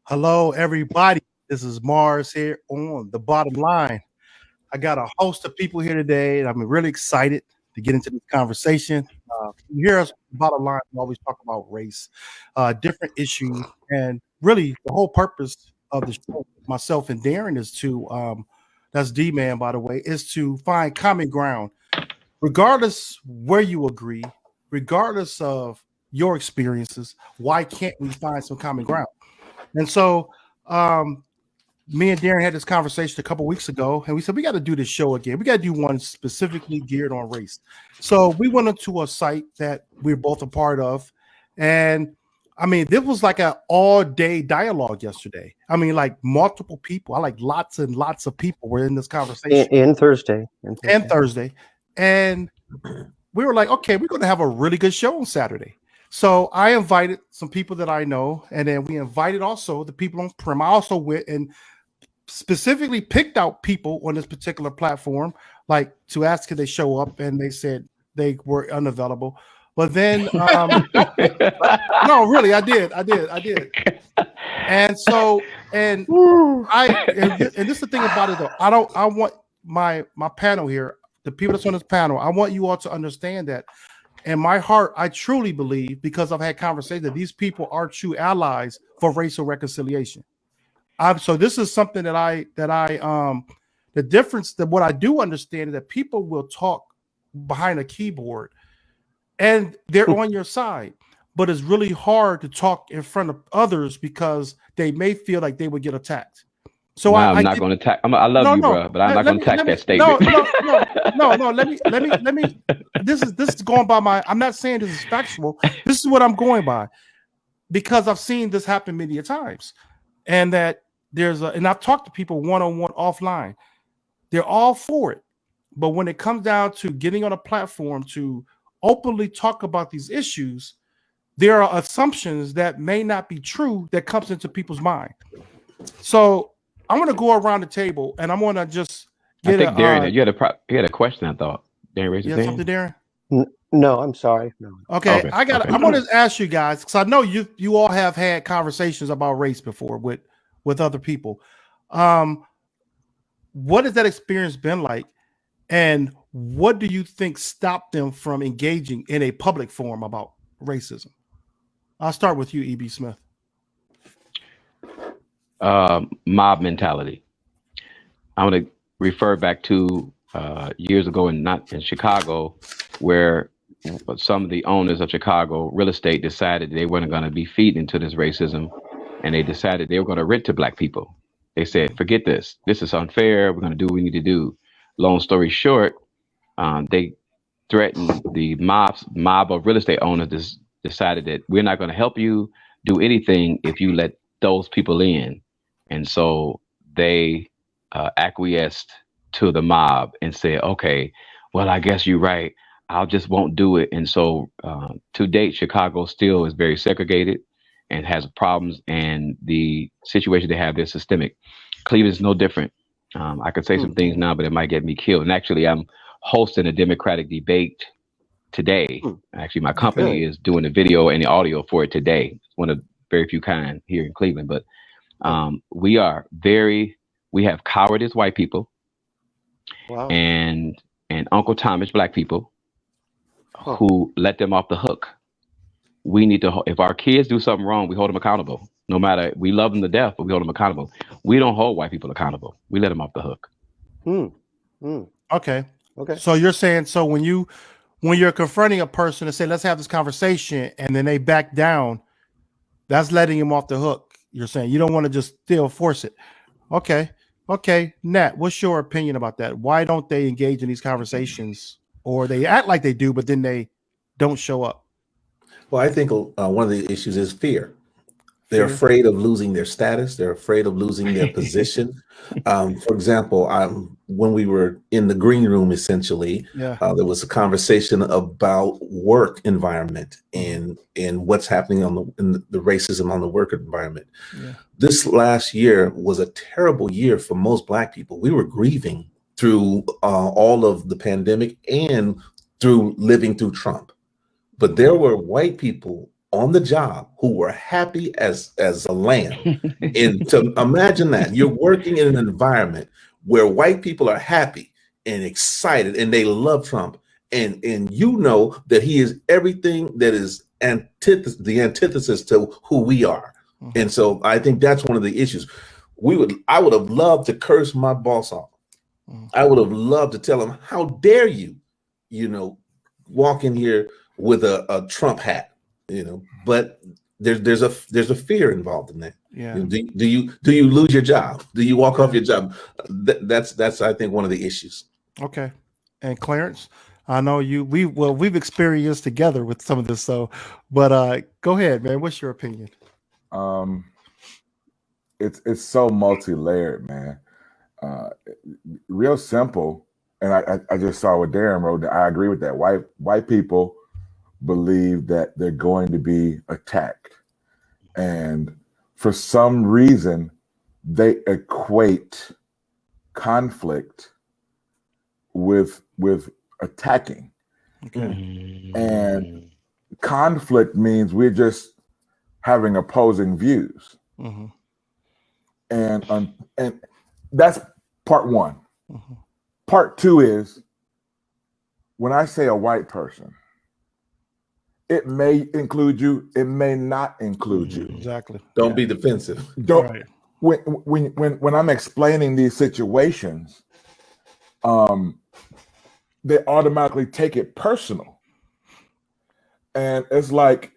Hello, everybody. This is Mars here on The Bottom Line. I got a host of people here today, and I'm really excited to get into this conversation. You hear us, Bottom Line, we always talk about race, different issues, and really the whole purpose of the show, myself and Darren, is that's D-Man, by the way, is to find common ground, regardless where you agree, regardless of your experiences. Why can't we find some common ground? And so, me and Darren had this conversation a couple weeks ago, and we said we got to do this show again. We got to do one specifically geared on race. So we went into a site that we're both a part of, and I mean, this was like an all-day dialogue yesterday. I mean, like multiple people. I like lots and lots of people were in this conversation. And Thursday. And we were like, okay, we're going to have a really good show on Saturday. So I invited some people that I know, and then we invited also the people on Prim. I also went and specifically picked out people on this particular platform, like to ask could they show up, and they said they were unavailable. But then, no, really, I did. And so, and this is the thing about it, though. I want my panel here, the people that's on this panel, I want you all to understand that. In my heart, I truly believe, because I've had conversations, that these people are true allies for racial reconciliation. So this is something that the difference that what I do understand is that people will talk behind a keyboard and they're on your side. but it's really hard to talk in front of others because they may feel like they would get attacked. So No, I I'm not get going to attack. I love no, you, no. bro, but I'm not going to attack that No, statement. no, no, no, no. Let me. This is going by my. I'm not saying this is factual. This is what I'm going by because I've seen this happen many times, and that and I've talked to people one-on-one offline. They're all for it, but when it comes down to getting on a platform to openly talk about these issues, there are assumptions that may not be true that comes into people's mind. So I'm going to go around the table and I'm going to just I get think Darren, you had a question. I thought Darren raised his yeah, something, hand. Darren. No, I'm sorry. No. Okay, Okay, I'm going to ask you guys because I know you all have had conversations about race before with other people. What has that experience been like, and what do you think stopped them from engaging in a public forum about racism? I'll start with you, E.B. Smith. Mob mentality. I want to refer back to years ago in Chicago, where some of the owners of Chicago real estate decided they weren't going to be feeding into this racism, and they decided they were going to rent to black people. They said, forget this. This is unfair. We're going to do what we need to do. Long story short, they threatened the mob of real estate owners decided that we're not going to help you do anything if you let those people in. And so they acquiesced to the mob and said, okay, well, I guess you're right. I just won't do it. And so to date, Chicago still is very segregated and has problems. And the situation they have is systemic. Cleveland is no different. I could say some things now, but it might get me killed. And actually, I'm hosting a Democratic debate today. Actually, my company is doing the video and the audio for it today. It's one of very few kind here in Cleveland. But we have cowardice white people and Uncle Thomas black people who let them off the hook. We need to, if our kids do something wrong, we hold them accountable. No matter, we love them to death, but we hold them accountable. We don't hold white people accountable. We let them off the hook. Okay. So you're saying, so when you're confronting a person and say, let's have this conversation, and then they back down, that's letting them off the hook. You're saying you don't want to just still force it. Okay. Nat, what's your opinion about that? Why don't they engage in these conversations, or they act like they do, but then they don't show up? Well, I think one of the issues is fear. They're afraid of losing their status. They're afraid of losing their position. For example, when we were in the green room, essentially, there was a conversation about work environment and what's happening in the racism on the work environment. This last year was a terrible year for most Black people. We were grieving through all of the pandemic and through living through Trump. But there were white people on the job who were happy as a lamb. And to imagine that you're working in an environment where white people are happy and excited and they love Trump, and you know that he is everything that is the antithesis to who we are. And so I think that's one of the issues. I would have loved to curse my boss off. I would have loved to tell him, how dare you, walk in here with a Trump hat. But there's a fear involved in that. Do you lose your job? Do you walk off your job? That's I think one of the issues. Okay. And Clarence, I know we've experienced together with some of this. So, but go ahead, man. What's your opinion? It's so multi-layered, man. Real simple. And I just saw what Darren wrote. I agree with that. White people believe that they're going to be attacked, and for some reason they equate conflict with attacking. And conflict means we're just having opposing views. And that's part one. Part two is, when I say a white person, it may include you, it may not include you. Exactly. Don't be defensive. Don't. When I'm explaining these situations, they automatically take it personal. And it's like,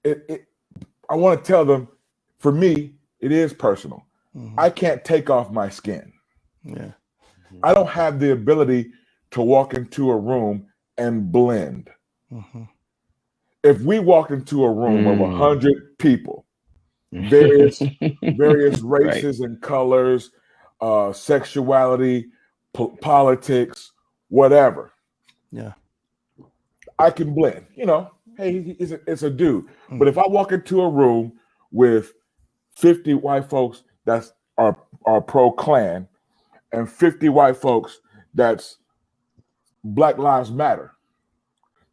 I want to tell them, for me, it is personal. Mm-hmm. I can't take off my skin. Yeah. I don't have the ability to walk into a room and blend. Mm-hmm. If we walk into a room of 100 people, various races and colors, sexuality, politics, whatever. Yeah. I can blend. Hey, it's a dude. Mm-hmm. But if I walk into a room with 50 white folks that are pro-Klan and 50 white folks that's Black Lives Matter,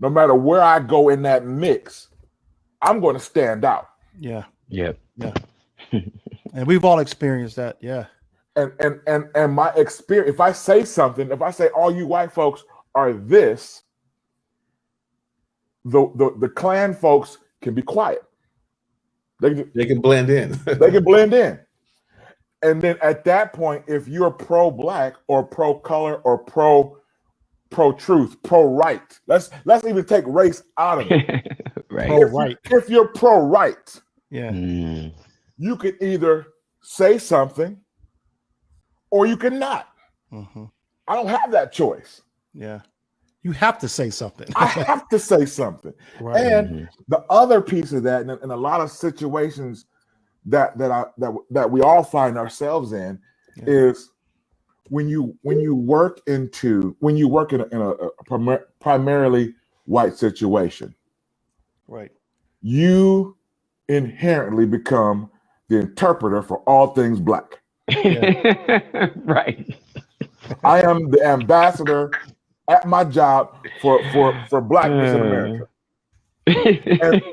no matter where I go in that mix, I'm going to stand out. Yeah. Yep. Yeah. And we've all experienced that. Yeah. And my experience, if I say all you white folks are this, the Klan folks can be quiet. They can blend in. They can blend in. And then at that point, if you're pro-black or pro-color or pro-truth, pro-right, let's even take race out of it. Right. Pro-right. If you're pro-right, Yeah. you can either say something or you cannot. Mm-hmm. I don't have that choice. Yeah. You have to say something. I have to say something. Right. And the other piece of that, in a lot of situations that we all find ourselves in, is when you work in a primarily white situation, right, you inherently become the interpreter for all things black. Yeah. Right. I am the ambassador at my job for blackness in America.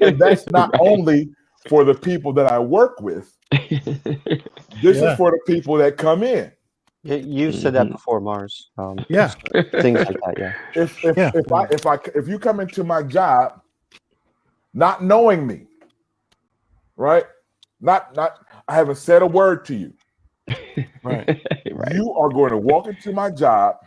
And that's not only for the people that I work with. This is for the people that come in. You said that before, Mars. Yeah. Things like that. Yeah. If you come into my job not knowing me, right? Not I haven't said a word to you. Right. Right. You are going to walk into my job,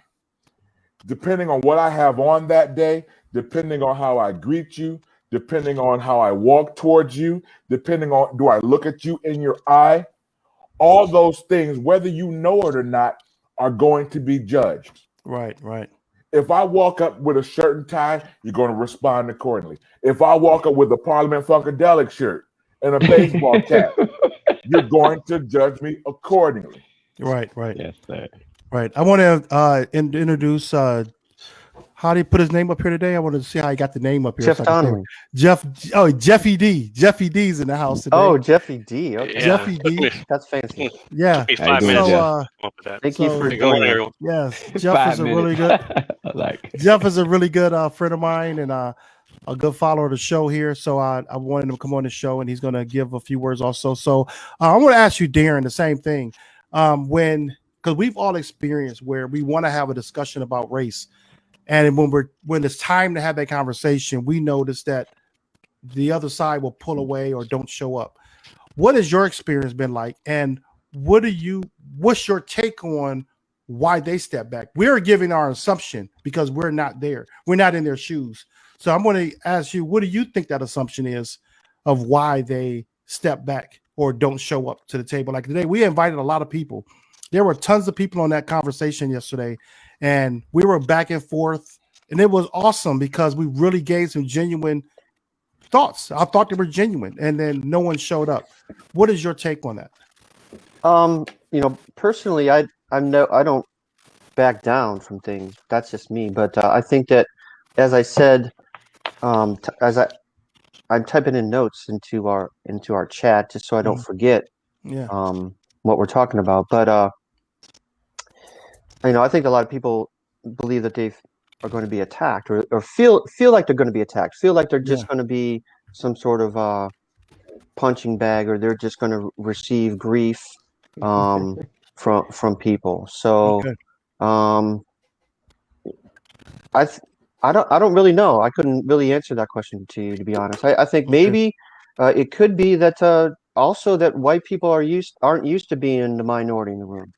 depending on what I have on that day, depending on how I greet you, depending on how I walk towards you, depending on do I look at you in your eye, all those things, whether you know it or not, are going to be judged. Right. Right. If I walk up with a shirt and tie, you're going to respond accordingly. If I walk up with a Parliament Funkadelic shirt and a baseball cap, you're going to judge me accordingly. Right. Right. Yes, sir. Right. I want to introduce. How do you put his name up here today? I want to see how he got the name up here. Jeff Donnelly. Jeffy D. Jeffy D's in the house today. Oh, Jeffy D. Okay. Yeah. Jeffy D. That's fancy. Yeah. Took me How you 5 doing, minutes Jeff? to come up with that. Thank you for Good morning, joining. everyone. Yes, Jeff 5 is a minutes. really good. I like it. Jeff is a really good friend of mine and a good follower of the show here. So I wanted him to come on the show, and he's going to give a few words also. So I want to ask you, Darren, the same thing. Because we've all experienced where we want to have a discussion about race, and when it's time to have that conversation, we notice that the other side will pull away or don't show up. What has your experience been like, and what's your take on why they step back? We're giving our assumption because we're not there. We're not in their shoes. So I'm going to ask you, what do you think that assumption is of why they step back or don't show up to the table? Like today, we invited a lot of people. There were tons of people on that conversation yesterday, and we were back and forth, and it was awesome because we really gave some genuine thoughts. I thought they were genuine, and then no one showed up. What is your take on that? Personally, I don't back down from things. That's just me. But I think that, as I said, I'm typing in notes into our chat just so I don't forget what we're talking about. But I think a lot of people believe that they are going to be attacked or feel like they're going to be attacked, feel like they're just going to be some sort of punching bag, or they're just going to receive grief from people. So I don't really know. I couldn't really answer that question to you, to be honest. I think maybe it could be that also that white people aren't used to being in the minority in the room.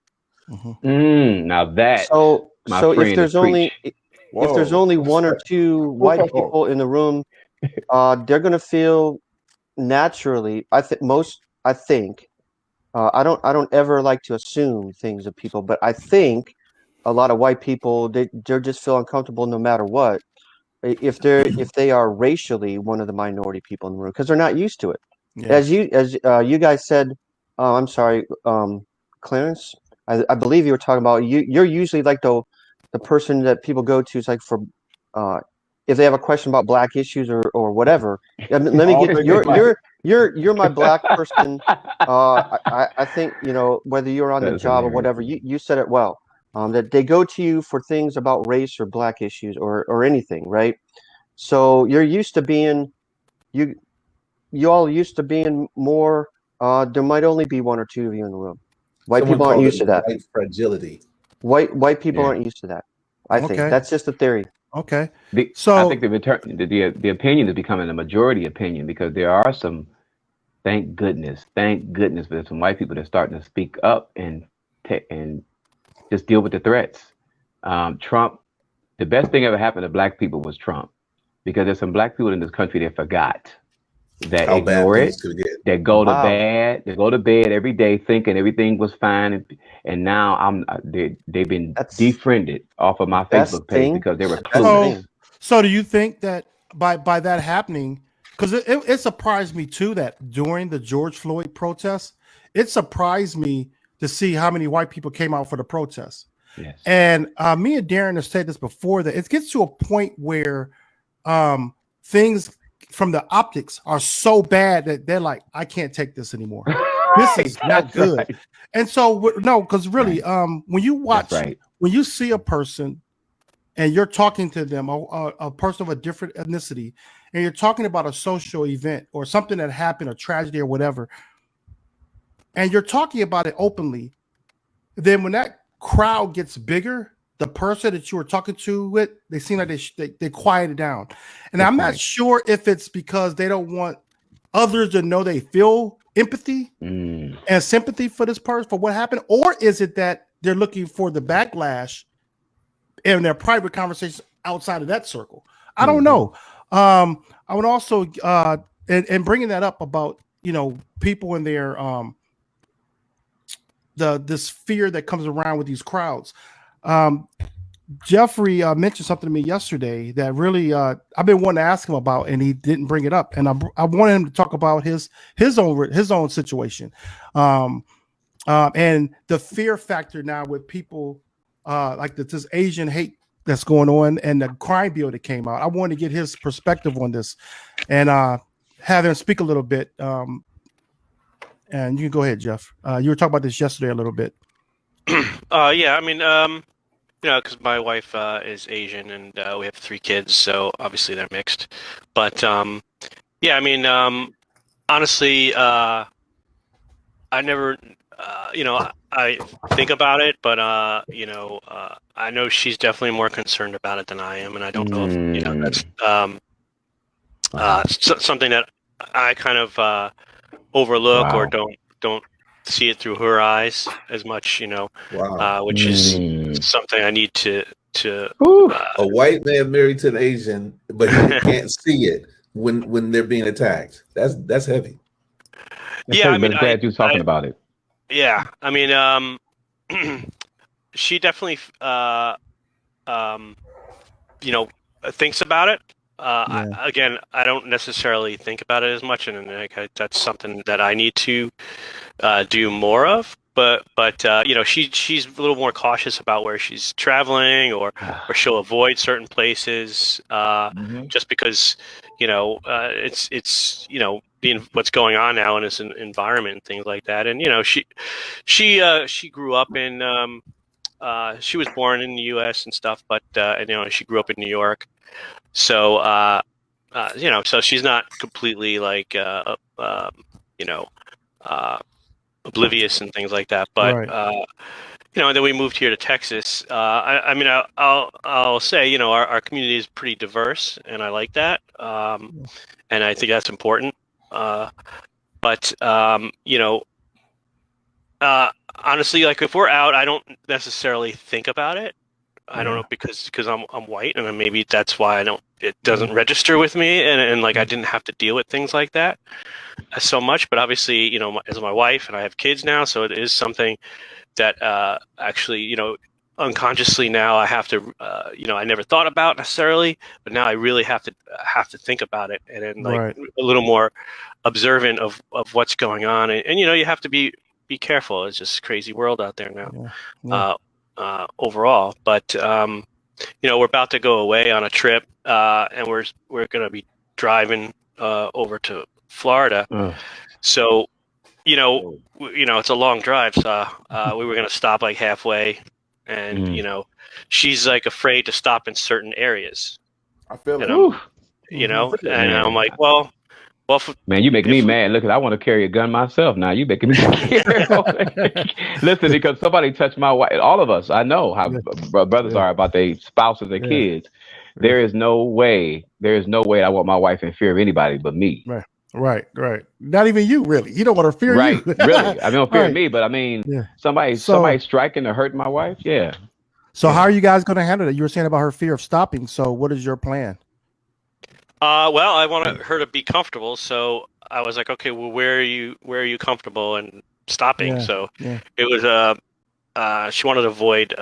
Now that So friend, if there's only one or two white people in the room, they're going to feel naturally, I think, I don't ever like to assume things of people, but I think a lot of white people, they're just feel uncomfortable no matter what. If they are racially one of the minority people in the room, because they're not used to it. Yeah. As you guys said, I'm sorry, Clarence, I believe you were talking about you're usually like the person that people go to is like for uh if they have a question about black issues or whatever. I mean, let me All get things like you're my black person. I think, you know, whether you're on the that's job or hilarious. whatever, you said it well. That they go to you for things about race or black issues or anything, right? So you're used to being you you all used to being more. There might only be one or two of you in the room. White Someone people aren't called it used to that. white fragility. White people Yeah. aren't used to that. I think Okay. that's just a theory. Okay. I think So the opinion is becoming a majority opinion because there are some, thank goodness, there's some white people that are starting to speak up and just deal with the threats. Trump, the best thing ever happened to black people was Trump, because there's some black people in this country that forgot, that How bad ignore things it, could get. that Wow, they go to bed every day thinking everything was fine, and now they've been that's defriended off of the my best Facebook page thing. because they were The best clueless. so thing. so do you think that by that happening, because it surprised me too that during the George Floyd protests, it surprised me to see how many white people came out for the protests. Yes. And me and Darren have said this before that it gets to a point where um, things from the optics are so bad that they're like, I can't take this anymore. This Right. is not That's good. right. And so no, because really, Right. That's right. when you see a person and you're talking to them, a person of a different ethnicity, and you're talking about a social event or something that happened, a tragedy or whatever, and you're talking about it openly, then when that crowd gets bigger, the person that you were talking to with, they seem like they quiet it down. And That's I'm not right. sure if it's because they don't want others to know they feel empathy Mm, and sympathy for this person for what happened, or is it that they're looking for the backlash in their private conversations outside of that circle? I don't hmm know. I would also and bringing that up about, you know, people in their this fear that comes around with these crowds. Um, Jeffrey mentioned something to me yesterday that really I've been wanting to ask him about, and he didn't bring it up. And I wanted him to talk about his own situation, um, and the fear factor now with people like this Asian hate that's going on, and the crime bill that came out. I wanted to get his perspective on this, and have him speak a little bit. And you can go ahead, Jeff. You were talking about this yesterday a little bit. Yeah, I mean, you know, because my wife is Asian and we have three kids, so obviously they're mixed. But yeah, I mean, honestly, I never, you know, I think about it, but you know, I know she's definitely more concerned about it than I am, and I don't know if, you know, that's Mm, wow. something that I kind of overlook or Wow. don't see it through her eyes as much, you know, Wow. which is Mm. something I need to Whew. A white man married to an Asian, but he can't see it when they're being attacked. That's heavy. That's yeah, heavy, I but mean, I'm glad you was talking about it. yeah, I mean, she definitely, um, you know, thinks about it. Yeah. Again, I don't necessarily think about it as much, and like, that's something that I need to do more of. But you know, she's a little more cautious about where she's traveling, or she'll avoid certain places hmm just because, you know, it's you know, being what's going on now in this environment and things like that. And you know, she grew up in she was born in the U.S. and stuff, but and, you know, she grew up in New York, so you know, so she's not completely like you know, uh, oblivious and things like that. But Right. you know, and then we moved here to Texas. I mean, I'll say, you know, our community is pretty diverse, and I like that, and I think that's important. But you know, honestly, like if we're out, I don't necessarily think about it. I don't know, because I'm white, and then maybe that's why it doesn't register with me, and like I didn't have to deal with things like that so much. But obviously, you know, as my wife and I have kids now, so it is something that actually, you know, unconsciously now I have to, you know, I never thought about necessarily, but now I really have to think about it, and then like a little more observant of what's going on, and you know, you have to be careful. It's just a crazy world out there now. Overall, but you know, we're about to go away on a trip, and we're going to be driving over to Florida. So, you know, it's a long drive. So we were going to stop like halfway, and you know, she's like afraid to stop in certain areas. I feel it. You know, and I'm like, well, man, you make me mad. Look, I want to carry a gun myself now. You making me scared. Listen, because somebody touched my wife. All of us, I know how brothers are about their spouses and kids. There is no way. I want my wife in fear of anybody but me. Right. Not even you, really. You don't want to fear you. Right, really. I mean, don't fear me, but I mean, somebody striking or hurting my wife. Yeah. So how are you guys going to handle it? You were saying about her fear of stopping. So what is your plan? Well, I want her to be comfortable, so I was like, okay, well, where are you comfortable and stopping? So it was she wanted to avoid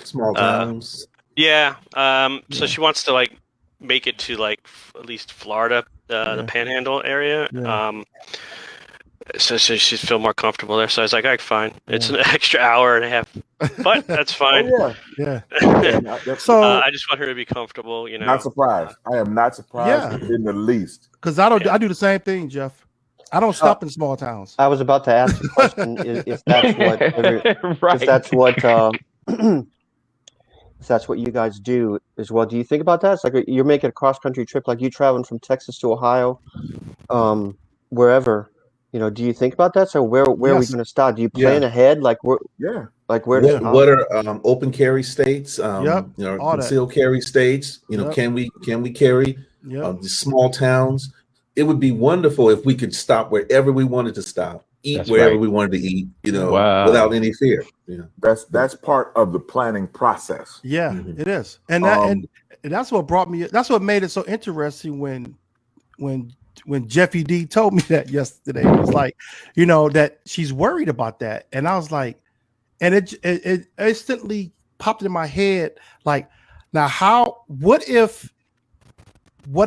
small towns. So she wants to like make it to like at least Florida, the Panhandle area. So she'd feel more comfortable there. So I was like, all right, fine. It's an extra hour and a half, but that's fine. So I just want her to be comfortable. You know, not surprised. I am not surprised in the least. Because I do the same thing, Jeff. I don't stop in small towns. I was about to ask the question if that's what if that's what you guys do as well. Do you think about that? It's like you're making a cross country trip, like you traveling from Texas to Ohio, wherever. You know, do you think about that? So where are we going to stop? Do you plan ahead? Like where? To stop? What are open carry states? You know, concealed carry states. You know, can we carry the small towns? It would be wonderful if we could stop wherever we wanted to stop, eat wherever we wanted to eat. You know, without any fear. You know, that's part of the planning process. Yeah, it is, and that's what brought me. That's what made it so interesting when Jeffy D told me that yesterday. It was like, you know, that she's worried about that. And I was like, and it instantly popped in my head, like, now what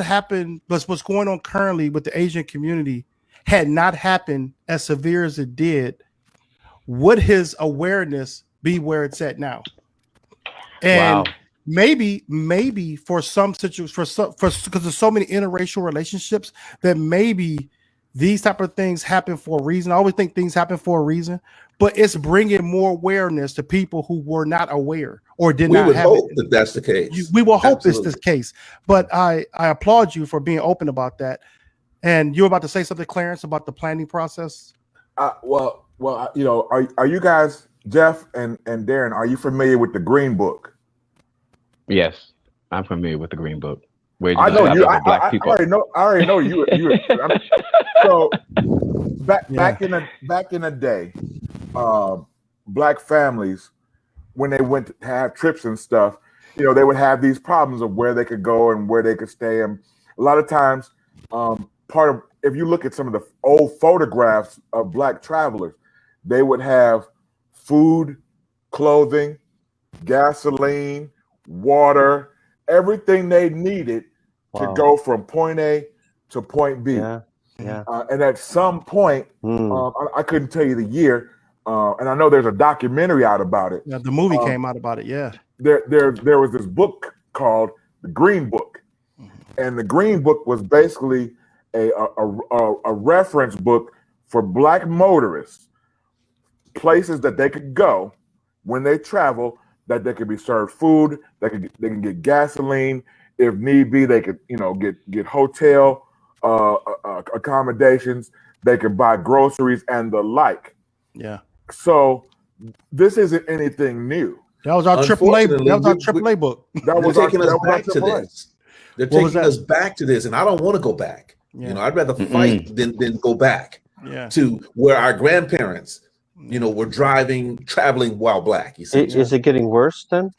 happened, what's going on currently with the Asian community had not happened as severe as it did, would his awareness be where it's at now? And maybe for some situations, because there's so many interracial relationships, that maybe these type of things happen for a reason. I always think things happen for a reason, but it's bringing more awareness to people who were not aware or did not have it. We would hope that that's the case. We will hope it's the case, but I applaud you for being open about that. And you're about to say something, Clarence, about the planning process? Well, you know, are you guys, Jeff and Darren, are you familiar with the Green Book? Yes, I'm familiar with the Green Book. I know you. I already know you. So back in the day, Black families, when they went to have trips and stuff, you know, they would have these problems of where they could go and where they could stay. And a lot of times, if you look at some of the old photographs of Black travelers, they would have food, clothing, gasoline, water, everything they needed to go from point A to point B. And at some point, I couldn't tell you the year, and I know there's a documentary out about it. Yeah, the movie came out about it. Yeah, there was this book called The Green Book, and the Green Book was basically a reference book for Black motorists, places that they could go when they travel, that they could be served food, they can get gasoline, if need be, they could, you know, get hotel accommodations, they could buy groceries and the like. Yeah. So this isn't anything new. That was our AAA. That was our AAA book. They're taking us back to this. They're taking us back to this, and I don't want to go back. Yeah. You know, I'd rather fight than go back to where our grandparents, you know, were traveling while Black. Is it getting worse then?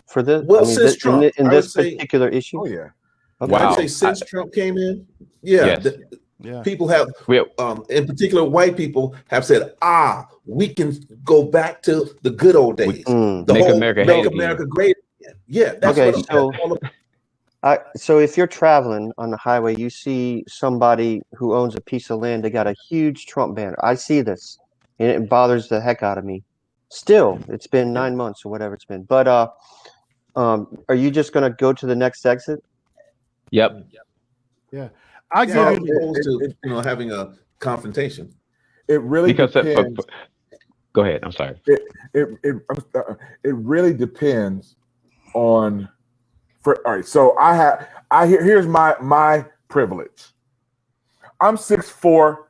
for this? Well, I mean, since Trump, in I would this say, particular issue? Oh yeah. Okay. I'd Wow. say since Trump came in, yeah, Yes. Yeah. people have, We, in particular, white people have said, we can go back to the good old days. Mm. The Make whole America make hate America again. great again. Yeah, that's Okay, what so all of- so if you're traveling on the highway, you see somebody who owns a piece of land, they got a huge Trump banner. I see this, and it bothers the heck out of me. Still, it's been 9 months or whatever it's been. But are you just gonna go to the next exit? Yep. Yeah. I give as you opposed to having a confrontation. It really Because depends. go ahead. I'm sorry. It really depends on. All right, so here's my privilege. I'm 6'4",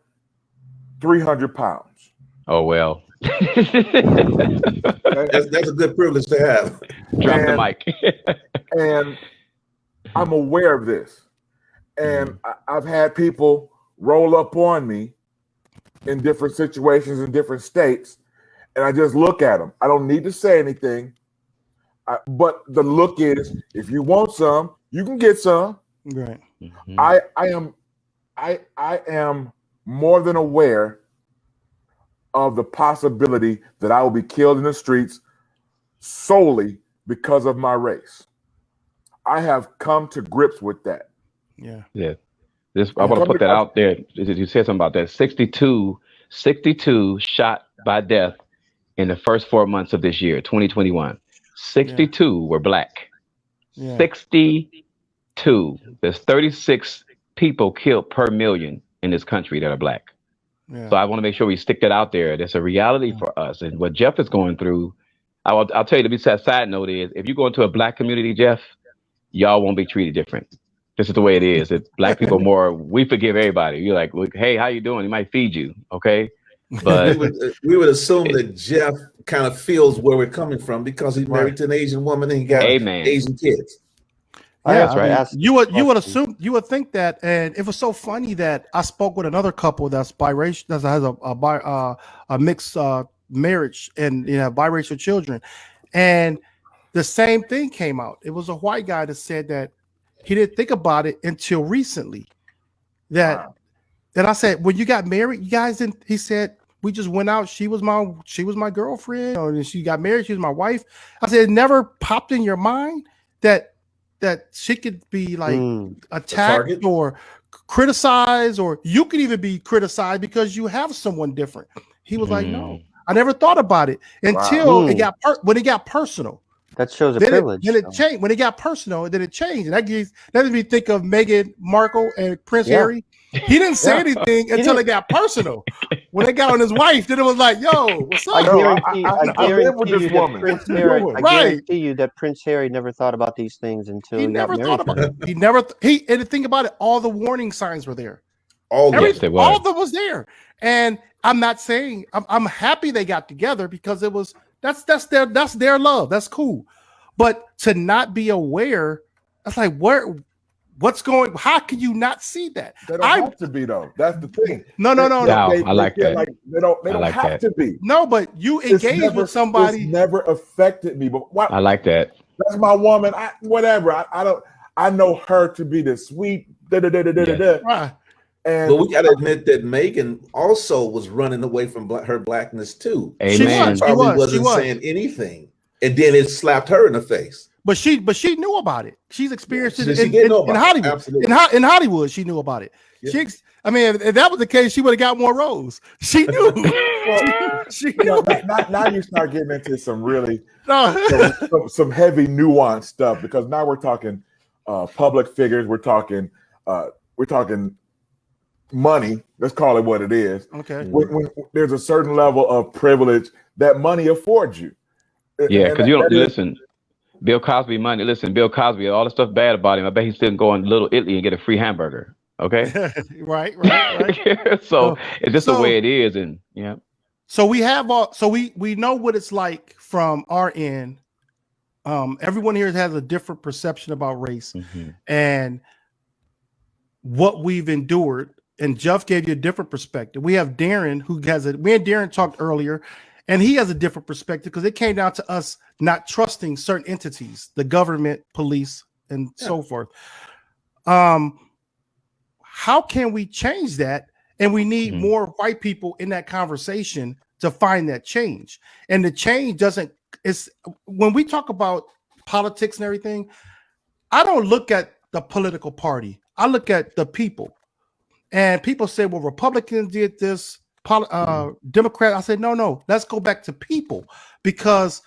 300 pounds. Oh well. That's a good privilege to have. Drop the mic. And I'm aware of this. And I've had people roll up on me in different situations in different states, and I just look at them. I don't need to say anything, but the look is, if you want some, you can get some. right. Mhm. I am more than aware of the possibility that I will be killed in the streets solely because of my race. I have come to grips with that. Yeah. Yeah. I want to put that out there. You said something about that. 62 shot by death in the first 4 months of this year, 2021. 62 were black. Yeah. 62. There's 36 people killed per million in this country that are black. Yeah. So I want to make sure we stick that out there. That's a reality for us. And what Jeff is going through, I'll tell you, to be a side note is, if you go into a black community, Jeff, y'all won't be treated different. This is the way it is. It's black people more, we forgive everybody. You're like, hey, how you doing? He might feed you. Okay. But we would assume that Jeff kind of feels where we're coming from because he's married to an Asian woman and he got Amen. Asian kids. Yeah, that's right. You would think that, and it was so funny that I spoke with another couple that's biracial, that has a mixed marriage, and biracial children, and the same thing came out. It was a white guy that said that he didn't think about it until recently. And I said, when you got married, you guys didn't. He said, we just went out. She was my girlfriend, or she got married. She was my wife. I said, it never popped in your mind that she could be like attacked or criticized, or you could even be criticized because you have someone different. He was like, no, I never thought about it until when it got personal. That shows a privilege. Then it changed. When it got personal, then it changed. And that made me think of Meghan Markle and Prince Harry. He didn't say anything until it got personal. When they got on his wife, then it was like, yo, what's up? I guarantee you that Prince Harry never thought about these things until he got married. About it. He never. And think about it. All the warning signs were there. All of them was there. And I'm not saying I'm happy they got together, because it was that's their love. That's cool. But to not be aware, that's like, what's going? How can you not see that? They don't have to be, though. That's the thing. No. I like that. Like, they don't have to be. No, but you engage with somebody. It's never affected me. But I like that. That's my woman. I know her to be the sweet. Right. But we got to admit that Meghan also was running away from her blackness too. Amen. She wasn't saying anything, and then it slapped her in the face. But she knew about it. She's experienced it in Hollywood. Absolutely. In Hollywood, she knew about it. Yeah. If that was the case, she would have got more roles. She knew. she knew. Now you start getting into some really some heavy nuanced stuff, because now we're talking public figures. We're talking money. Let's call it what it is. Okay. When there's a certain level of privilege that money affords you. Yeah, because you don't listen. Bill Cosby money. Listen, Bill Cosby, all the stuff bad about him, I bet he's still going to Little Italy and get a free hamburger. Okay. right. So it's just the way it is, and yeah. So we have we know what it's like from our end. Everyone here has a different perception about race and what we've endured. And Jeff gave you a different perspective. We have Darren, who has me and Darren talked earlier, And he has a different perspective because it came down to us not trusting certain entities, the government, police, and so forth. How can we change that? And we need more white people in that conversation to find that change. And the change doesn't, it's when we talk about politics and everything, I don't look at the political party. I look at the people. And people say, well, Republicans did this, Democrat. I said, no, let's go back to people, because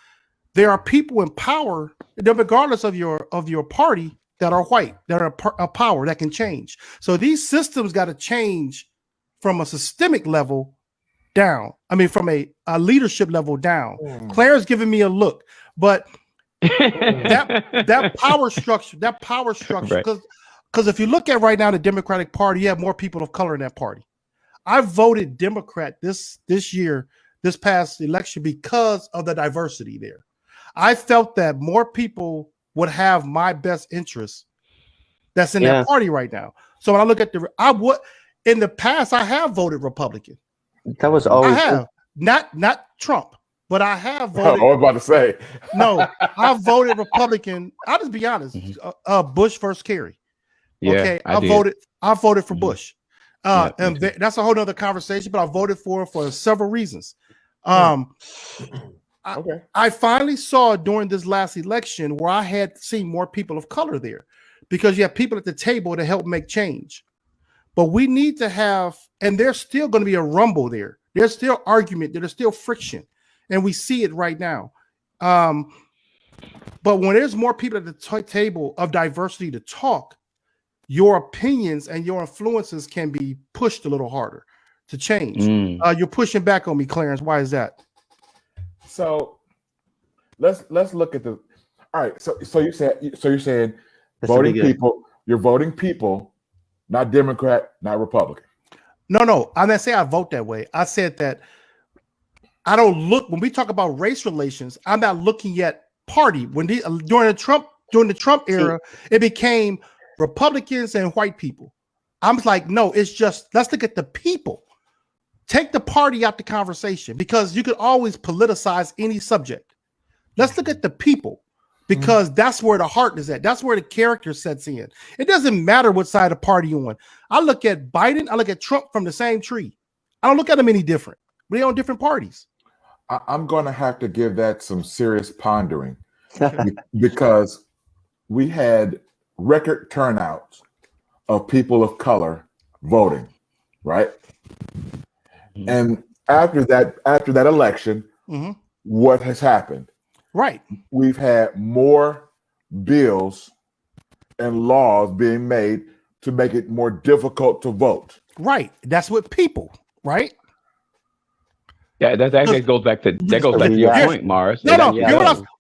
there are people in power, regardless of your party, that are white, that are a power that can change. So these systems got to change from a systemic level down. I mean, from a leadership level down. Claire's giving me a look, but that power structure, because if you look at right now the Democratic Party, you have more people of color in that party. I voted Democrat this past election because of the diversity there. I felt that more people would have my best interests that's in that party right now. So when I look at in the past, I have voted Republican. That was always I have not Trump, but I have voted. I was about to say no. I voted Republican. I'll just be honest. Bush versus Kerry. Yeah, okay, I voted for Bush. And that's a whole nother conversation, but I voted for several reasons. I finally saw during this last election where I had seen more people of color there, because you have people at the table to help make change. But we need to have, and there's still going to be a rumble there. There's still argument, there's still friction, and we see it right now. But when there's more people at the table of diversity to talk, your opinions and your influences can be pushed a little harder to change. You're pushing back on me, Clarence. Why is that? So let's look at the. All right. So you're saying voting people. You're voting people, not Democrat, not Republican. No. I'm not saying I vote that way. I said that I don't look, when we talk about race relations, I'm not looking at party. When during the Trump era, it became Republicans and white people. I'm like, no, it's just, let's look at the people. Take the party out the conversation, because you could always politicize any subject. Let's look at the people, because that's where the heart is at. That's where the character sets in. It doesn't matter what side of the party you're on. I look at Biden, I look at Trump from the same tree. I don't look at them any different. We're on different parties. I'm going to have to give that some serious pondering because we had record turnouts of people of color voting, right? And after that election, what has happened? Right. We've had more bills and laws being made to make it more difficult to vote. Right. That's what people, right? Yeah, that actually goes back to your point, Mars.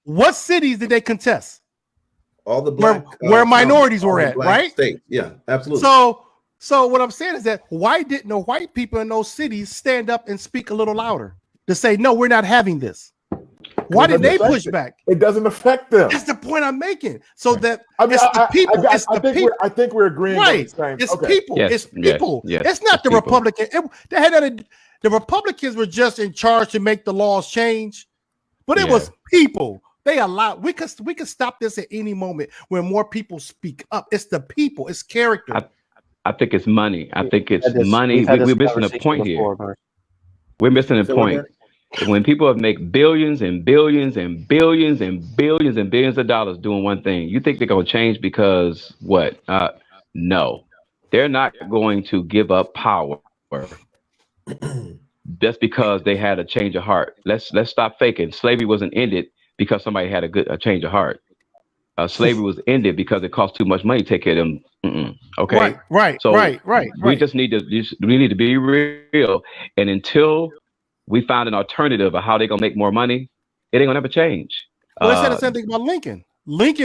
What cities did they contest? All the black where minorities were at, right? States. Yeah, absolutely. So what I'm saying is that why didn't the white people in those cities stand up and speak a little louder to say, no, we're not having this? Why did they push back? It doesn't affect them. That's the point I'm making. So that it's the people. I think we're agreeing. Right. It's people. It's people. It's not the Republican. The Republicans were just in charge to make the laws change, but it was people. They allowed. We could stop this at any moment when more people speak up. It's the people. It's character. I think it's money. I think it's money. We're missing a point here. We're missing a point. When people make billions and billions and billions and billions and billions of dollars doing one thing, you think they're going to change because what? No, they're not going to give up power just because they had a change of heart. Let's stop faking. Slavery wasn't ended because somebody had a change of heart. Slavery was ended because it cost too much money to take care of them. Okay, right. We just need to be real, and until we found an alternative of how they're gonna make more money, it ain't gonna ever change. Well, they said the same thing about Lincoln.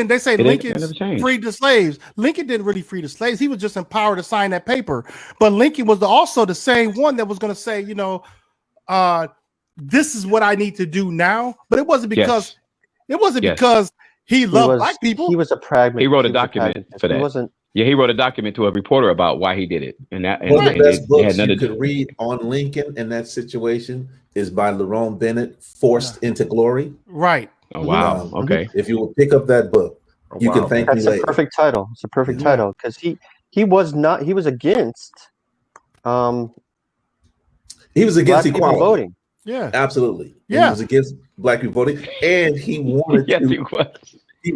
They say Lincoln freed the slaves. Lincoln didn't really free the slaves. He was just empowered to sign that paper. But Lincoln was also the same one that was going to say, this is what I need to do now. But it wasn't because because he loved black people. He was a pragmatist. He wrote a document for that. He wasn't. Yeah, he wrote a document to a reporter about why he did it, one of the best books you could read on Lincoln in that situation is by Lerone Bennett, Forced into Glory. Right. Oh, wow. Okay. If you will pick up that book, Oh, you can wow. thank me That's a later. perfect title. It's a perfect title because he was against He was black against people equality. voting. Yeah. Absolutely. Yeah. He was against black people voting, and he wanted Yes, to. he was. He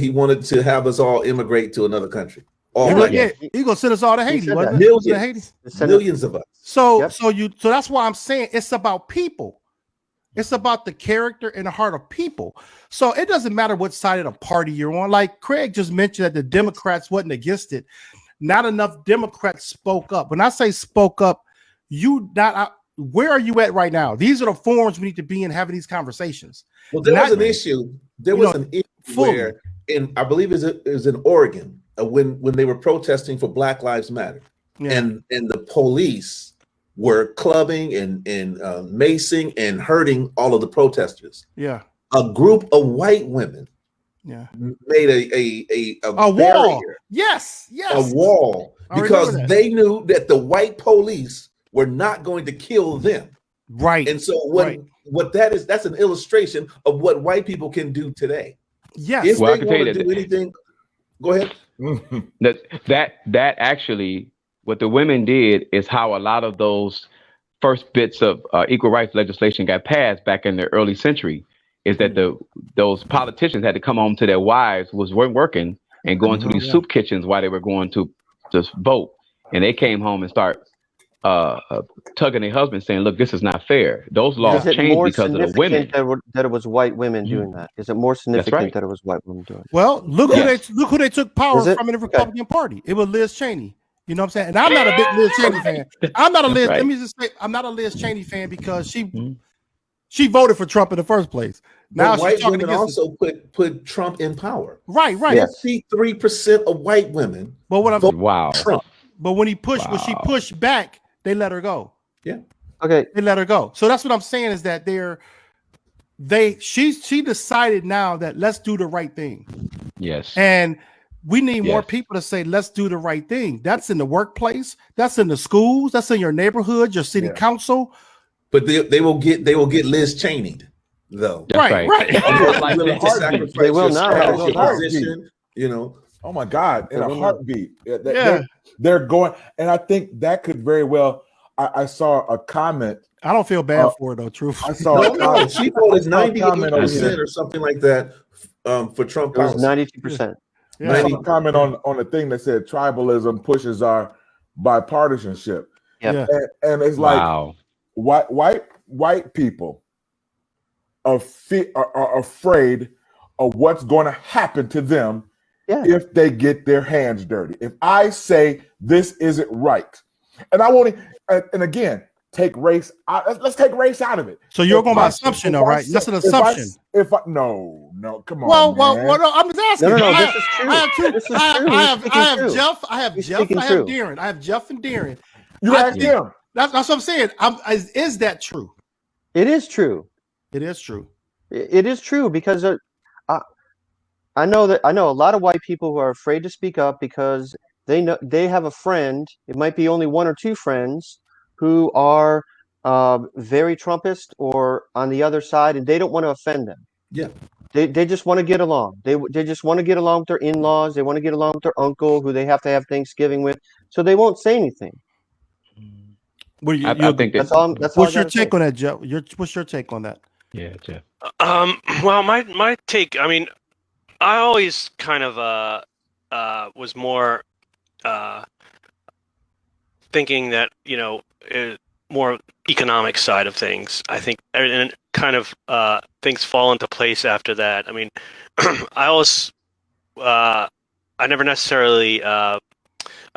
wanted to have us all immigrate to another country. All Yeah, black yeah. people. He's gonna send us all to He Haiti, said wasn't that. it? Wasn't it Haiti? Millions of us. So Yep. so that's why I'm saying it's about people. It's about the character and the heart of people. So it doesn't matter what side of the party you're on. Like Craig just mentioned that the Democrats wasn't against it. Not enough Democrats spoke up. When I say spoke up, where are you at right now? These are the forums we need to be in having these conversations. Well, there was an issue. There was an issue where, I believe it was in Oregon, when they were protesting for Black Lives Matter, and the police were clubbing and macing and hurting all of the protesters. Yeah. A group of white women made a wall. barrier. Yes. A wall, because they knew that the white police were not going to kill them. Right. And so what that is, that's an illustration of what white people can do today. Yes. If they want to do anything, go ahead. That actually, what the women did is how a lot of those first bits of equal rights legislation got passed back in the early century, is that those politicians had to come home to their wives who weren't working and going to these soup kitchens while they were going to just vote. And they came home and start tugging their husbands saying, look, this is not fair. Those laws changed because of the women. That it was white women doing that? Is it more significant that it was white women doing it? Well, look who they took power from in the Republican Party. It was Liz Cheney. You know what I'm saying? And I'm not a big Liz Cheney fan. I'm not a Liz. Let me just say, I'm not a Liz Cheney fan because she voted for Trump in the first place. Now white women also put Trump in power. Right. 53% of white women. But what I'm Trump. But when she pushed back, they let her go. Yeah. Okay. They let her go. So that's what I'm saying is that she decided now that let's do the right thing. Yes. And we need more people to say, let's do the right thing. That's in the workplace. That's in the schools. That's in your neighborhood, your city council. But they will get Liz Cheney though. That's right. They will now. Position, you know. Oh my God! In a heartbeat. They're going, and I think that could very well. I saw a comment. I don't feel bad for it though. Truthfully, I saw. She voted 98% or something like that for Trump. It was 92%. I saw a comment on a thing that said tribalism pushes our bipartisanship. Yeah, and it's like white people are afraid of what's going to happen to them if they get their hands dirty. If I say this isn't right, and I won't, and again, take race out. Let's take race out of it. So you're going by assumption, though, right? That's an assumption. No, come on. Well, no, I'm just asking. No, this is true. I have Jeff. I have Darren. I have Jeff and Darren. You asked him. That's what I'm saying. Is that true? It is true. It is true. It is true because I know a lot of white people who are afraid to speak up because they know they have a friend. It might be only one or two friends who are very Trumpist or on the other side, and they don't want to offend them. Yeah, they just want to get along. They just want to get along with their in-laws. They want to get along with their uncle, who they have to have Thanksgiving with. So they won't say anything. I think that's all. What's your take on that, Jeff? What's your take on that? Yeah, Jeff. Well, my take. I mean, I always kind of was more thinking that more economic side of things. I think, and kind of things fall into place after that. I mean, I never necessarily.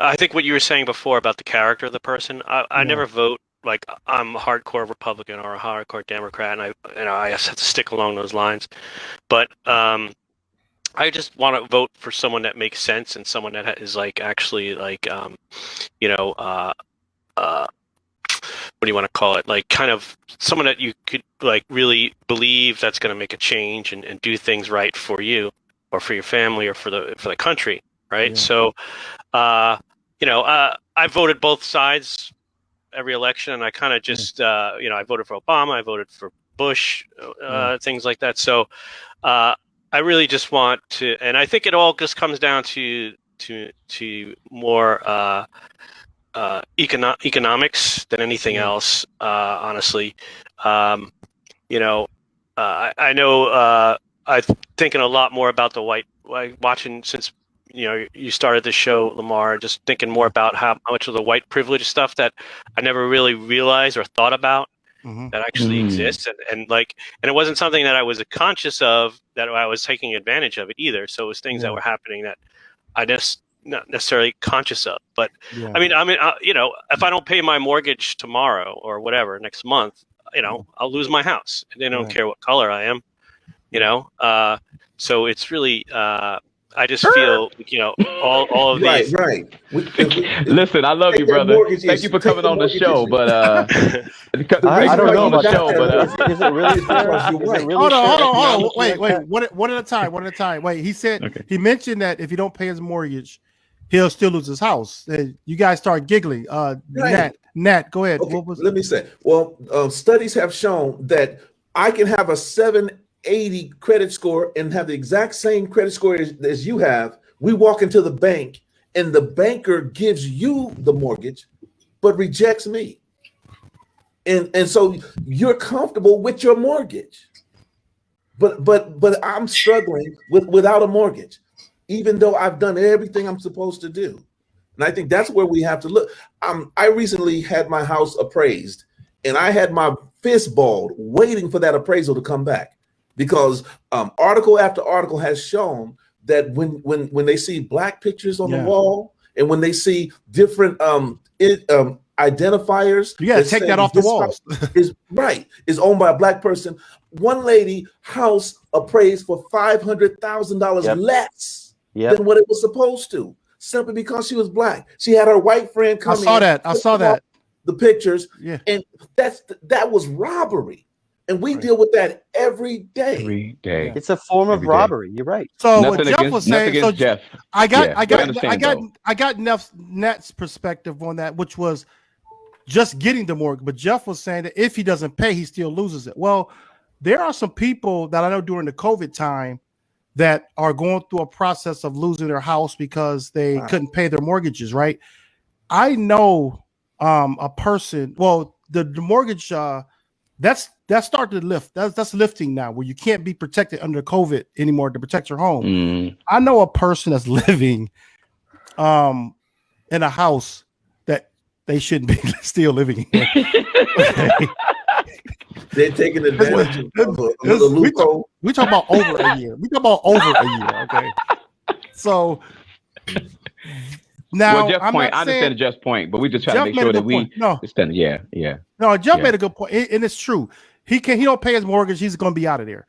I think what you were saying before about the character of the person. I never vote like I'm a hardcore Republican or a hardcore Democrat, and I just have to stick along those lines. But I just want to vote for someone that makes sense and someone that is like actually like what do you want to call it? Like kind of someone that you could like really believe that's going to make a change and do things right for you or for your family or for the country, right? Yeah. So, I voted both sides every election, and I kind of just I voted for Obama, I voted for Bush, things like that. So I really just want to, and I think it all just comes down to more economics than anything else. Honestly, I know I'm thinking a lot more about the watching since you started the show, Lamar. Just thinking more about how much of the white privilege stuff that I never really realized or thought about that actually exists, and it wasn't something that I was conscious of, that I was taking advantage of it either. So it was things that were happening that I just not necessarily conscious of. But I mean, if I don't pay my mortgage tomorrow or whatever next month, I'll lose my house. They don't care what color I am, so it's really I just feel all of these. Right. Listen, I love you, brother. Thank you for coming on the show, but I don't know about that. Is it really fair? Is it really Hold on. fair? Wait. One at a time. Wait, he said he mentioned that if you don't pay his mortgage, he'll still lose his house. You guys start giggling. Nat, go ahead. Okay, let me say. Well, studies have shown that I can have a 780 credit score and have the exact same credit score as you have. We walk into the bank and the banker gives you the mortgage, but rejects me. And so you're comfortable with your mortgage, but I'm struggling without a mortgage, even though I've done everything I'm supposed to do. And I think that's where we have to look. I recently had my house appraised, and I had my fist balled waiting for that appraisal to come back, because article after article has shown that when they see black pictures on the wall, and when they see different identifiers, you got to take that off the walls. is owned by a black person. One lady house appraised for $500,000 less than what it was supposed to, simply because she was black. She had her white friend come in. I saw that. The pictures, and that was robbery, and we deal with that every day. Every day, it's a form of robbery. You're right. So nothing what Jeff against, was saying, against Jeff. I got Nat's perspective on that, which was just getting the mortgage. But Jeff was saying that if he doesn't pay, he still loses it. Well, there are some people that I know during the COVID time that are going through a process of losing their house because they couldn't pay their mortgages. Right? I know a person. Well, the mortgage that's started to lift. That's lifting now, where you can't be protected under COVID anymore to protect your home. I know a person that's living in a house that they shouldn't be still living in. They're taking advantage of the loophole. We talk about over a year. Okay. So now, Jeff's point, I understand Jeff's point, but we just try to make sure that we understand. No, Jeff made a good point, and it's true. He don't pay his mortgage, he's going to be out of there.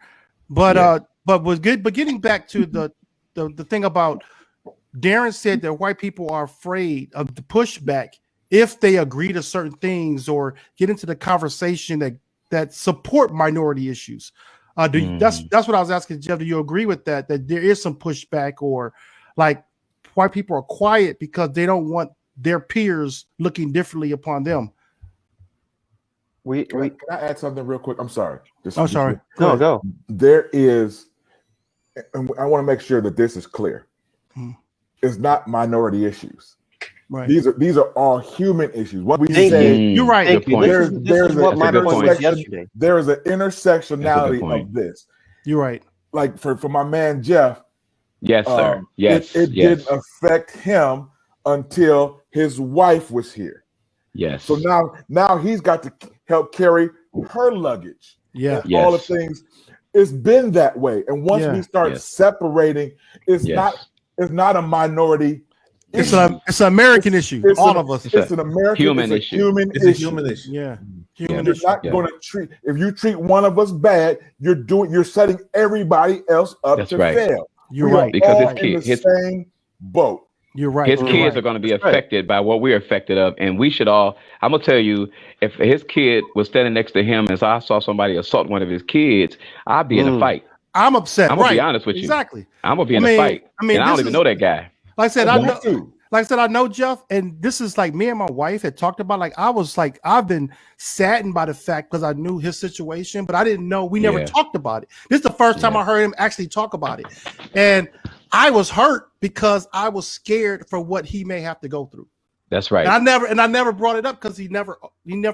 But was good. But getting back to the thing about Darren said that white people are afraid of the pushback if they agree to certain things or get into the conversation that support minority issues. That's what I was asking Jeff. Do you agree with that? That there is some pushback, or like white people are quiet because they don't want their peers looking differently upon them? Can I add something real quick? I'm sorry. Sorry. Go. There is, and I want to make sure that this is clear. It's not minority issues. Right. These are all human issues. What we you're right. There's what my point was yesterday. There is an intersectionality of this. You're right. Like for my man Jeff. Yes, sir. Yes. It didn't affect him until his wife was here. Yes. So now he's got to help carry her luggage. Yeah. All the things. It's been that way. And once we start separating, it's not a minority. It's an American issue. All of us. It's an American human issue. It's a human issue. Yeah. You're not going to treat. If you treat one of us bad, you're setting everybody else up to fail. You're right. Because his same boat. You're right. His kids are going to be affected by what we're affected of, and we should all. I'm gonna tell you, if his kid was standing next to him and I saw somebody assault one of his kids, I'd be in a fight. I'm upset. I'm gonna be honest with you. Exactly. I'm gonna be in a fight. I don't even know that guy. Like I said, like I said, I know Jeff, and this is like me and my wife had talked about. Like I was like, I've been saddened by the fact because I knew his situation, but I didn't know. We never talked about it. This is the first time I heard him actually talk about it, and I was hurt because I was scared for what he may have to go through. That's right. And I never brought it up because he never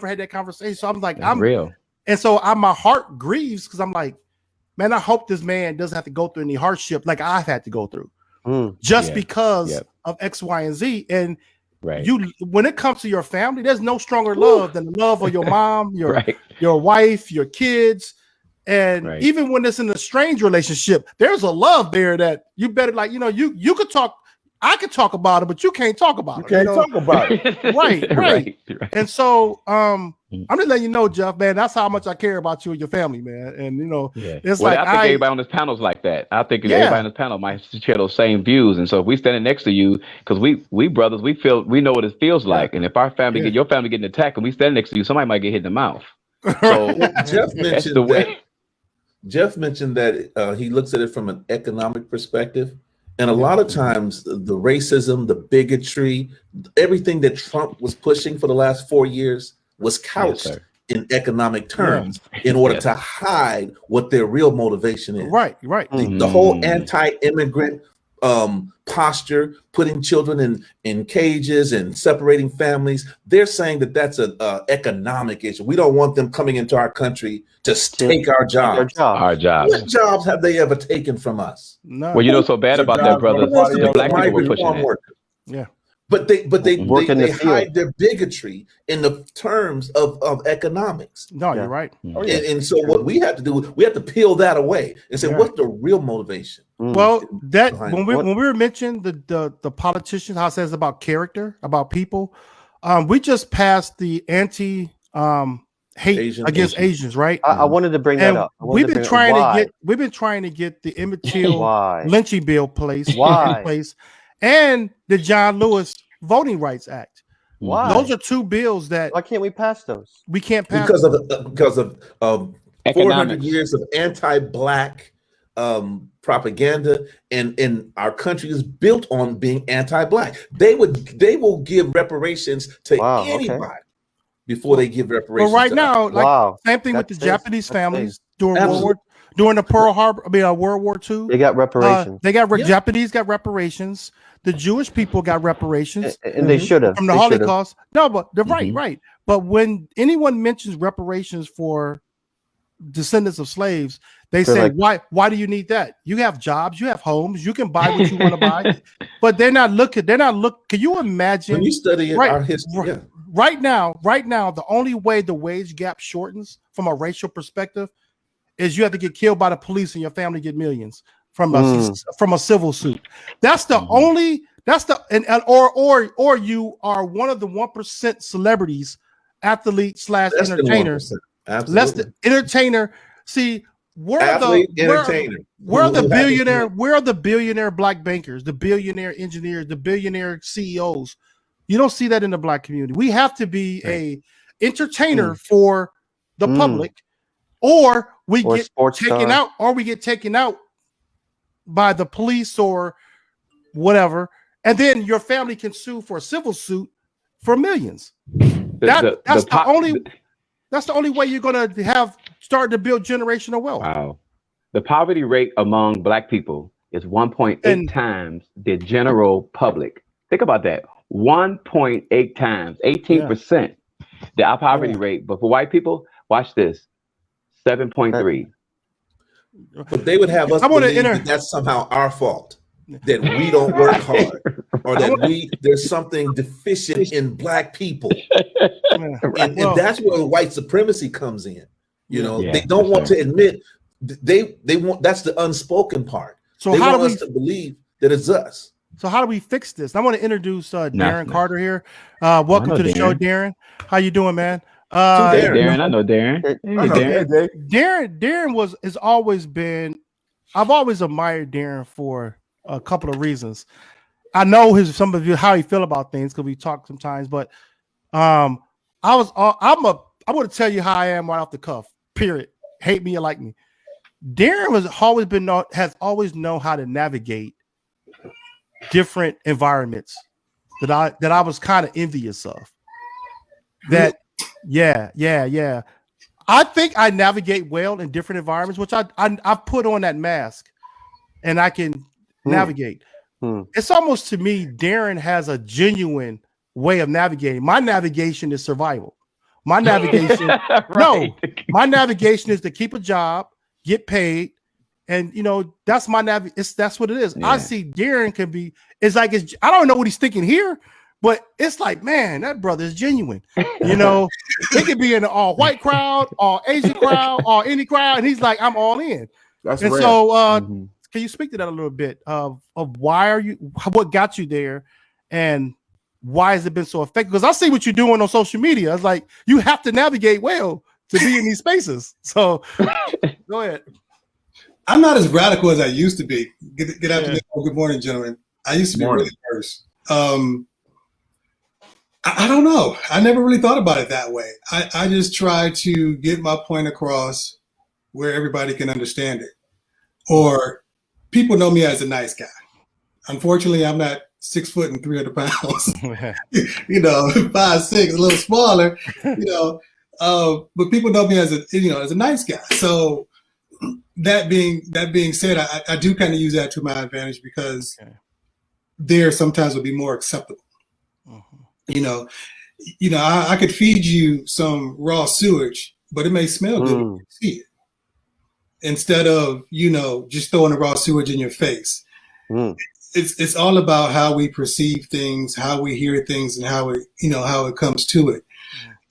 had that conversation. So I'm like, I'm real. And so my heart grieves because I'm like, man, I hope this man doesn't have to go through any hardship like I've had to go through. Just because of X, Y, and Z. And you, when it comes to your family, there's no stronger love than the love of your mom, your wife, your kids. And even when it's in a strange relationship, there's a love there that you better, like, you know, you could talk, I could talk about it, but you can't talk about it. You can't talk about it. Right. And so I'm just letting you know, Jeff, man, that's how much I care about you and your family, man. And you know, it's like I think everybody on this panel is like that. I think everybody on this panel might share those same views. And so if we standing next to you, because we brothers, we know what it feels like. And if our family your family getting attacked and we stand next to you, somebody might get hit in the mouth. So Jeff mentioned that he looks at it from an economic perspective. And a lot of times the racism, the bigotry, everything that Trump was pushing for the last 4 years was couched in economic terms in order to hide what their real motivation is. Right. The whole anti-immigrant posture, putting children in cages and separating families, they're saying that that's an economic issue. We don't want them coming into our country to take our jobs. Our jobs. What jobs have they ever taken from us? No. Well, you know, so bad about that, brother. The black people were pushing it. Yeah. But they hide their bigotry in the terms of economics. No, you're right. And so what we have to do, we have to peel that away and say, what's the real motivation? Well, that when we were mentioning the politicians, how it says about character, about people, we just passed the anti hate against Asians, right? I wanted to bring that up. We've been trying to get the Emmett Till lynching bill placed, and the John Lewis Voting Rights Act. Why? Those are two bills that. Why can't we pass those? We can't pass because of 400 years of anti-black propaganda, and our country is built on being anti-black. They will give reparations to anybody before they give reparations. But right now, same thing with the Japanese families during during the World War II. They got reparations. Japanese got reparations. The Jewish people got reparations, and they should have from the Holocaust. No, but they're right. But when anyone mentions reparations for descendants of slaves, they're say, like, why do you need that? You have jobs, you have homes, you can buy what you want to buy. But they're not looking. Can you imagine? When you study our history, right now, the only way the wage gap shortens from a racial perspective is you have to get killed by the police and your family get millions from a civil suit. That's the only. Or you are one of the 1% celebrities, athlete / entertainer. Less the entertainer. See, where are the billionaire black bankers, the billionaire engineers, the billionaire CEOs? You don't see that in the black community. We have to be a entertainer for the public, or we get taken out by the police or whatever, and then your family can sue for a civil suit for millions. That's the only way you're going to start to build generational wealth. Wow. The poverty rate among black people is 1.8 times the general public. Think about that. 1.8 times, 18%. The poverty rate. But for white people, watch this, 7.3. But they would have us believe that that's somehow our fault, that we don't work hard, or that there's something deficient in black people. And that's where white supremacy comes in. You know, they don't want to admit they want, that's the unspoken part. So they want us to believe that it's us. So how do we fix this? I want to introduce Darren Carter here. Welcome to the show, Darren. How you doing, man? Darren, I know Darren. Darren has always been. I've always admired Darren for a couple of reasons. I know how he feel about things because we talk sometimes, but I'm going to tell you how I am right off the cuff. Period. Hate me or like me. Darren has always known how to navigate different environments that I was kind of envious of. That, yeah. I think I navigate well in different environments, which I've put on that mask, and I can navigate. It's almost, to me, Darren has a genuine way of navigating. My navigation is survival. My navigation, my navigation is to keep a job, get paid, and that's my that's what it is. Yeah. I see Darren can be. It's like I don't know what he's thinking here, but it's like, man, that brother is genuine. He could be in an all white crowd, all Asian crowd, or any crowd, and he's like, I'm all in. That's and rare. So, can you speak to that a little bit of what got you there, and why has it been so effective? Because I see what you're doing on social media. It's like you have to navigate well to be in these spaces. So, go ahead. I'm not as radical as I used to be. Good afternoon. Good morning, gentlemen. I used to be really first. I don't know. I never really thought about it that way. I just try to get my point across where everybody can understand it. Or people know me as a nice guy. Unfortunately, I'm not 6 foot and 300 pounds. 5'6", a little smaller. But people know me as a nice guy. So that being said, I do kind of use that to my advantage because there sometimes would be more acceptable. I could feed you some raw sewage, but it may smell good when you see it. Instead of, just throwing the raw sewage in your face. It's all about how we perceive things, how we hear things, and how it comes to it.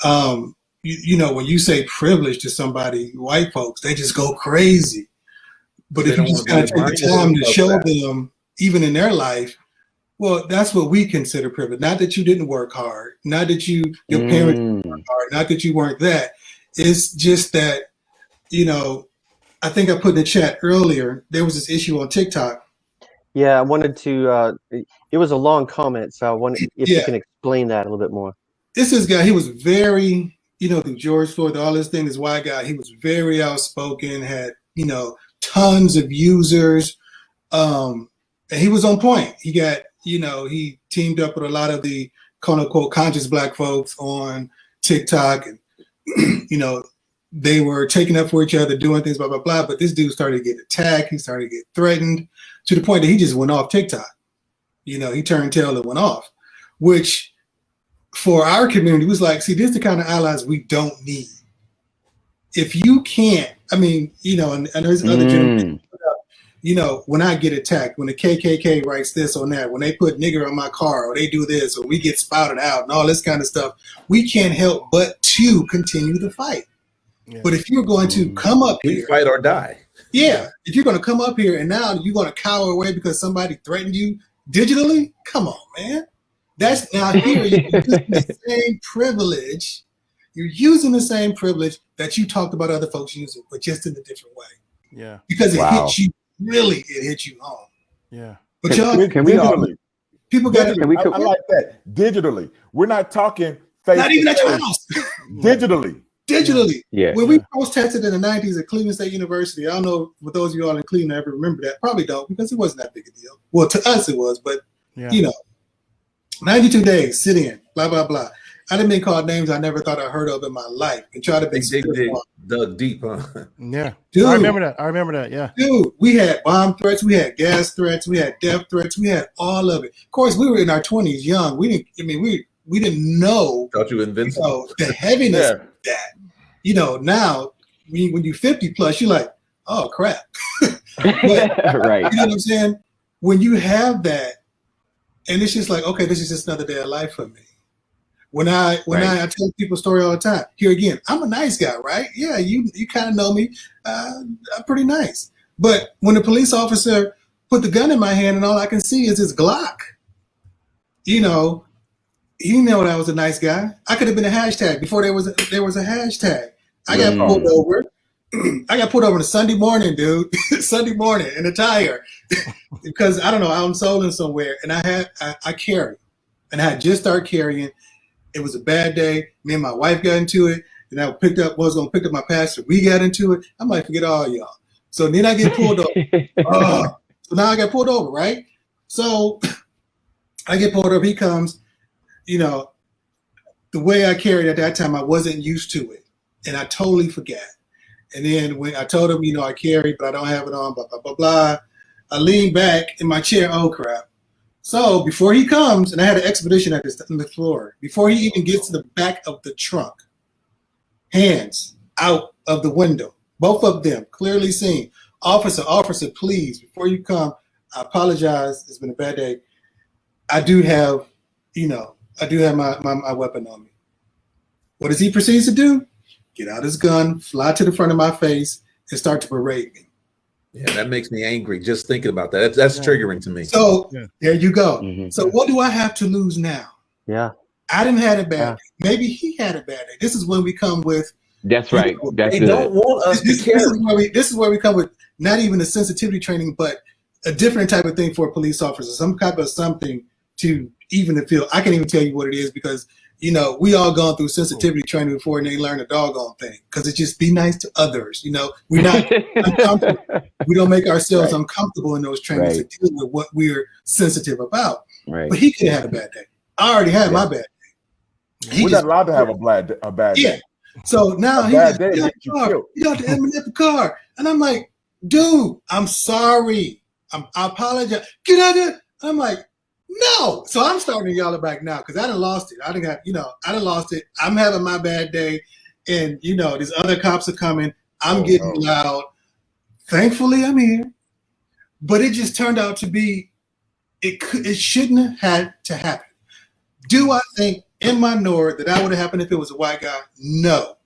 When you say privilege to somebody, white folks, they just go crazy. But if you just kind of take the time to show them, even in their life, well, that's what we consider privilege. Not that you didn't work hard, not that your parents didn't work hard, not that you weren't that. It's just that, I think I put in the chat earlier, there was this issue on TikTok. Yeah, I wanted to, it was a long comment, so I wanted if you can explain that a little bit more. This guy, he was very, through George Floyd, all this thing, this white guy, he was very outspoken, had, tons of users, and he was on point. He got, he teamed up with a lot of the quote unquote conscious black folks on TikTok, and, they were taking up for each other, doing things, blah, blah, blah. But this dude started to get attacked. He started to get threatened to the point that he just went off TikTok. He turned tail and went off, which for our community was like, see, this is the kind of allies we don't need. If you can't, and there's other generations, when I get attacked, when the KKK writes this on that, when they put nigger on my car, or they do this, or we get spouted out and all this kind of stuff, we can't help but to continue the fight. Yeah. But if you're going to come up here, fight or die. Yeah. If you're going to come up here and now you're going to cower away because somebody threatened you digitally, come on, man. That's now here you're using the same privilege. You're using the same privilege that you talked about other folks using, but just in a different way. Yeah. Because it hits you. Really, it hits you home. Yeah. But y'all, can we all, people got to. I like that. Digitally. We're not talking face. Not even at your house. Digitally. Yeah. When we protested in the 90s at Cleveland State University, I don't know what those of you all in Cleveland ever remember that. Probably don't, because it wasn't that big a deal. Well, to us it was, but 92 days, sit in, blah, blah, blah. I didn't been called names I never thought I heard of in my life and try to be dug deep, huh? Yeah. Dude, I remember that. Yeah. Dude, we had bomb threats, we had gas threats, we had death threats, we had all of it. Of course, we were in our 20s young. We didn't know. Thought you invincible. The heaviness of that. Now when you're 50 plus, you're like, oh crap. But, right. You know what I'm saying? When you have that, and it's just like, okay, this is just another day of life for me. When I tell people a story all the time. Here again, I'm a nice guy, right? Yeah, you kind of know me. I'm pretty nice. But when the police officer put the gun in my hand and all I can see is his Glock, he knew that I was a nice guy. I could have been a hashtag before there was a hashtag. I got pulled over. I got pulled over on a Sunday morning, dude. Sunday morning in a tire because I don't know, I'm sold somewhere, and I carry, and I had just started carrying. It was a bad day. Me and my wife got into it, and I was going to pick up my pastor. We got into it. I might forget all y'all. So then I get pulled over. So now I got pulled over, right? So I get pulled up. He comes. You know, the way I carried at that time, I wasn't used to it, and I totally forgot. And then when I told him, you know, I carry, but I don't have it on, blah blah blah blah. I lean back in my chair. Oh crap! So before he comes, and I had an expedition at this on the floor. Before he even gets to the back of the trunk, hands out of the window, both of them clearly seen. Officer, please, before you come, I apologize. It's been a bad day. I do have, you know. I do have my weapon on me. What does he proceed to do? Get out his gun, fly to the front of my face, and start to berate me. Yeah, that makes me angry just thinking about that. That's triggering to me. So there you go. So what do I have to lose now? Yeah. I didn't have a bad day. Maybe he had a bad day. This is when we come with. That's right. They don't want us to care. This is where we come with not even a sensitivity training, but a different type of thing for a police officer. Some type of something to even to feel. I can't even tell you what it is because, you know, we all gone through sensitivity training before and they learn a doggone thing because it just be nice to others. You know, we're not uncomfortable. We don't make ourselves uncomfortable in those trainings to deal with what we're sensitive about. Right. But he could have had a bad day. I already had my bad day. We're not allowed to have a bad day. So now a he bad just day got makes you killed. He got the Eminem car. And I'm like, dude, I'm sorry. I apologize. Get out of there. I'm like, no. So I'm starting to yell it back now because I done lost it. I done lost it. I'm having my bad day. And, you know, these other cops are coming. I'm getting loud. Thankfully, I'm here. But it just turned out to be, it shouldn't have had to happen. Do I think in my Nord that would have happened if it was a white guy? No.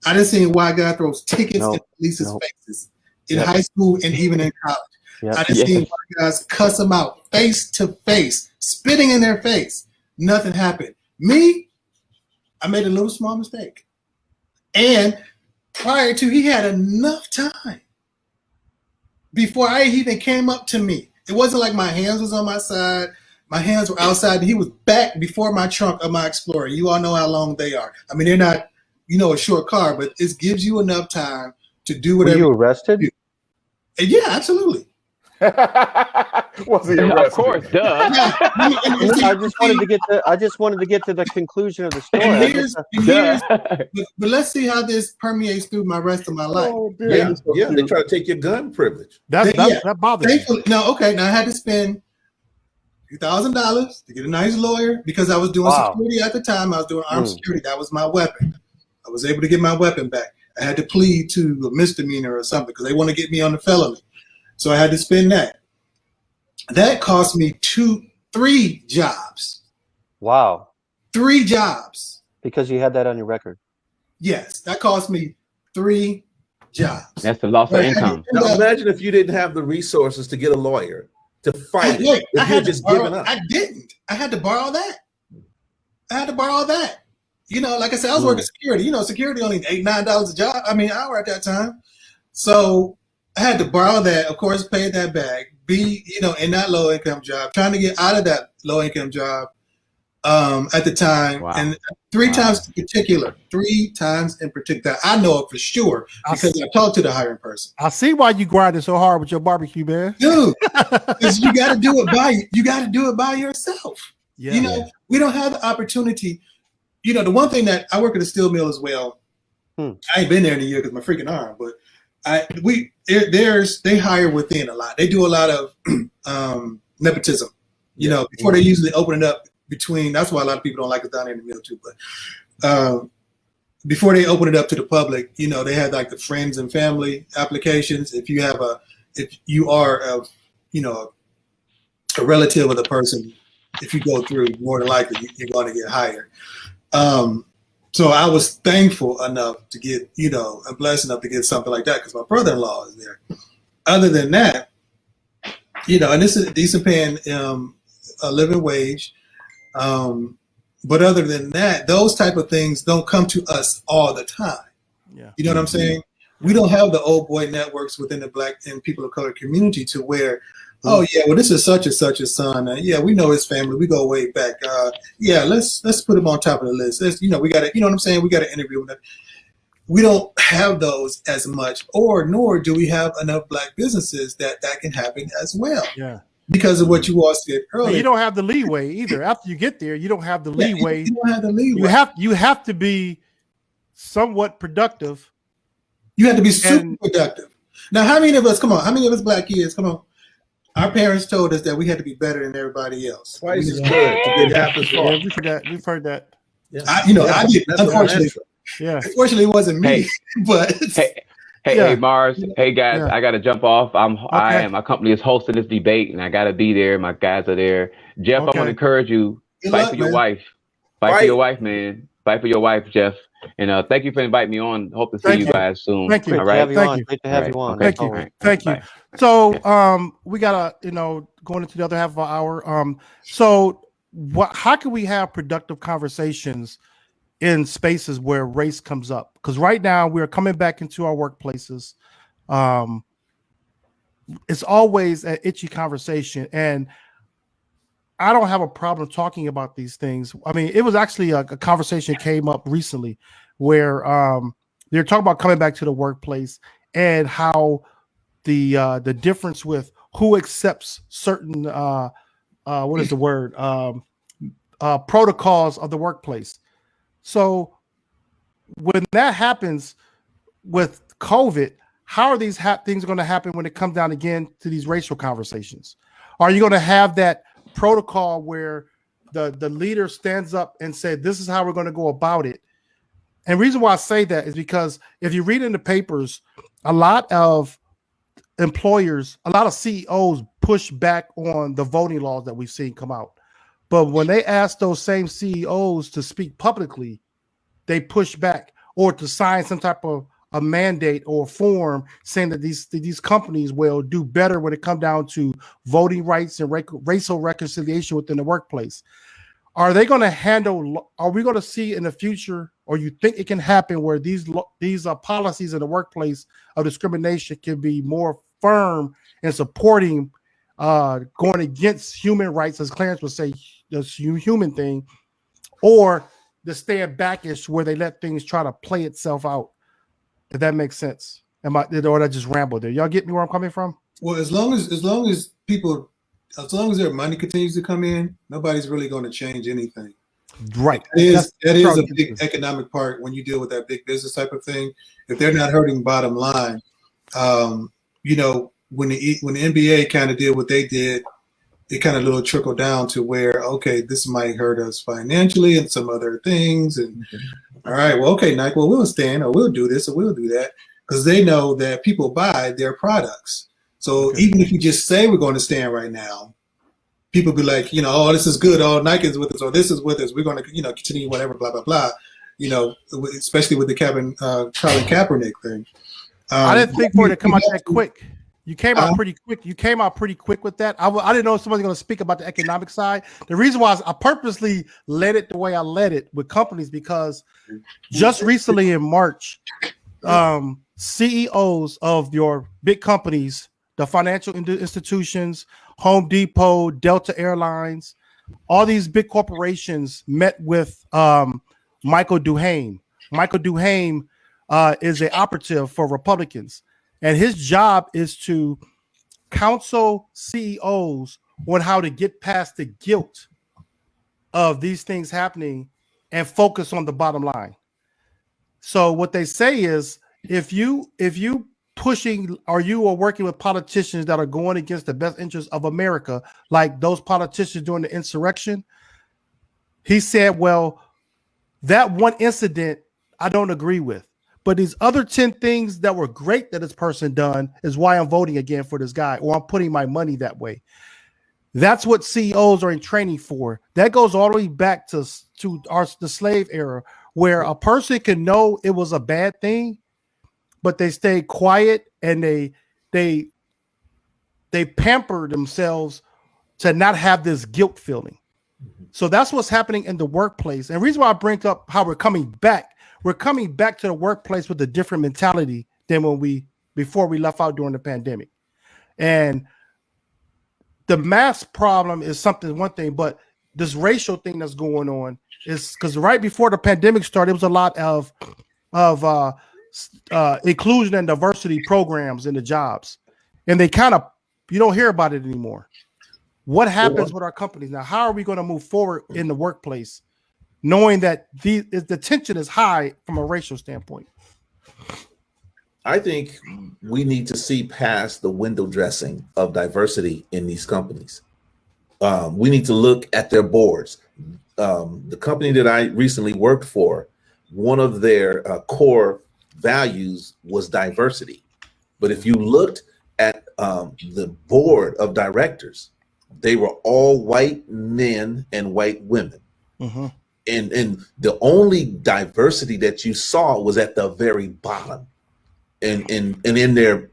I done seen a white guy throw tickets in police's faces in high school and even in college. I done seen white guys cuss them out face to face, spitting in their face. Nothing happened. Me, I made a little small mistake. And prior to, he had enough time before I even came up to me. It wasn't like my hands was on my side. My hands were outside. He was back before my trunk of my Explorer. You all know how long they are. I mean, they're not, you know, a short car, but it gives you enough time to do whatever. Were you arrested? Yeah, absolutely. Was he arrested? Of course, duh. I just wanted to get to the conclusion of the story. But let's see how this permeates through my rest of my life. Yeah, they try to take your gun privilege. That bothers me. Now I had to spend $2,000 to get a nice lawyer because I was doing security at the time. I was doing armed security. That was my weapon. I was able to get my weapon back. I had to plead to a misdemeanor or something because they want to get me on the felony. So I had to spend that. That cost me 3 jobs. Wow. 3 jobs. Because you had that on your record. Yes, that cost me 3 jobs. That's the loss of income. Now imagine if you didn't have the resources to get a lawyer to fight it. If you're just giving up. I didn't. I had to borrow that. You know, like I said, I was working security. You know, security only $8, $9 a job. I mean, hour at that time. So I had to borrow that. Of course, pay that back. Be, you know, in that low income job, trying to get out of that low income job at the time. Wow. And 3 times in particular, I know it for sure because I talked to the hiring person. I see why you grinding so hard with your barbecue, man. Dude, because you got to do it by yourself. Yeah. You know, we don't have the opportunity. You know, the one thing that I work at a steel mill as well. I ain't been there in a year because my freaking arm, but they hire within a lot. They do a lot of nepotism. You know, before they usually open it up between. That's why a lot of people don't like us down there in the mill too. But before they open it up to the public, you know, they have like the friends and family applications. If you are a relative of the person, if you go through, more than likely you're going to get hired. So I was thankful enough to get, you know, and blessed enough to get something like that because my brother-in-law is there. Other than that, you know, and this is decent paying a living wage. But other than that, those type of things don't come to us all the time. Yeah. You know what I'm saying? We don't have the old boy networks within the Black and people of color community to where, oh yeah, well this is such and such a son. Yeah, we know his family. We go way back. Yeah, let's put him on top of the list. We got to, you know what I'm saying? We got to interview him. We don't have those as much, nor do we have enough Black businesses that can happen as well. Yeah. because of what you all said earlier. You don't have the leeway either. After you get there, you don't have the leeway. You don't have the leeway. You have to be somewhat productive. You have to be super productive. Now, how many of us? Come on, how many of us black kids? Come on. Our parents told us that we had to be better than everybody else. Twice as good to get half as far. Yeah, we've heard that. Yeah. I did. Unfortunately, unfortunately, it wasn't me. But hey, Mars. Hey, guys, I got to jump off. My company is hosting this debate, and I got to be there. My guys are there. Jeff, I want to encourage you. Fight for your wife. Fight for your wife, man. Fight for your wife, Jeff. And thank you for inviting me on. Hope to see you guys soon. Thank you. All right. Great to have you on. Thank you. Thank you. So we gotta, going into the other half of our hour. How can we have productive conversations in spaces where race comes up? Because right now we're coming back into our workplaces. It's always an itchy conversation, and I don't have a problem talking about these things. I mean, it was actually a conversation came up recently where they're talking about coming back to the workplace and how the difference with who accepts certain what is the word protocols of the workplace. So when that happens with COVID, how are these things going to happen when it comes down again to these racial conversations? Are you going to have that protocol where the leader stands up and said, this is how we're going to go about it? And the reason why I say that is because if you read in the papers, a lot of employers, a lot of CEOs push back on the voting laws that we've seen come out. But when they ask those same CEOs to speak publicly, they push back or to sign some type of a mandate or form saying that these companies will do better when it comes down to voting rights and racial reconciliation within the workplace. Are they going to handle? Are we going to see in the future, or you think it can happen where these policies in the workplace of discrimination can be more firm in supporting going against human rights, as Clarence would say, this human thing, or the stand backish where they let things try to play itself out? If that makes sense. Or I just rambled there. Y'all get me where I'm coming from? Well, as long as their money continues to come in, nobody's really going to change anything. Right. That is a big economic part when you deal with that big business type of thing. If they're not hurting bottom line, when the NBA kind of did what they did, it kind of little trickled down to where, okay, this might hurt us financially and some other things. And all right, well, okay, Nike, well, we'll stand or we'll do this or we'll do that, because they know that people buy their products. So even if you just say we're going to stand right now, people be like, oh, this is good. Oh, Nike's with us, or this is with us. We're going to, continue whatever, blah, blah, blah. Especially with the Colin Kaepernick thing. I didn't think for it to come out that quick. You came out pretty quick. You came out pretty quick with that. I didn't know if somebody's going to speak about the economic side. The reason why I purposely led it the way I led it with companies, because just recently in March, CEOs of your big companies, the financial institutions, Home Depot, Delta Airlines, all these big corporations met with Michael Duhame. Michael Duhame is an operative for Republicans. And his job is to counsel CEOs on how to get past the guilt of these things happening and focus on the bottom line. So what they say is, if you pushing, or you are working with politicians that are going against the best interests of America, like those politicians during the insurrection, he said, well, that one incident I don't agree with. But these other 10 things that were great that this person done is why I'm voting again for this guy, or I'm putting my money that way. That's what CEOs are in training for. That goes all the way back to the slave era, where a person can know it was a bad thing, but they stay quiet and they pamper themselves to not have this guilt feeling. So that's what's happening in the workplace. And the reason why I bring up how we're coming back to the workplace with a different mentality than before we left out during the pandemic. And the mask problem is one thing, but this racial thing that's going on is because right before the pandemic started, there was a lot of inclusion and diversity programs in the jobs, and they you don't hear about it anymore. What happens with our companies now? How are we going to move forward in the workplace, knowing that the tension is high from a racial standpoint? I think we need to see past the window dressing of diversity in these companies. We need to look at their boards. The company that I recently worked for, one of their core values was diversity. But if you looked at the board of directors, they were all white men and white women. Mm-hmm. And the only diversity that you saw was at the very bottom. And in their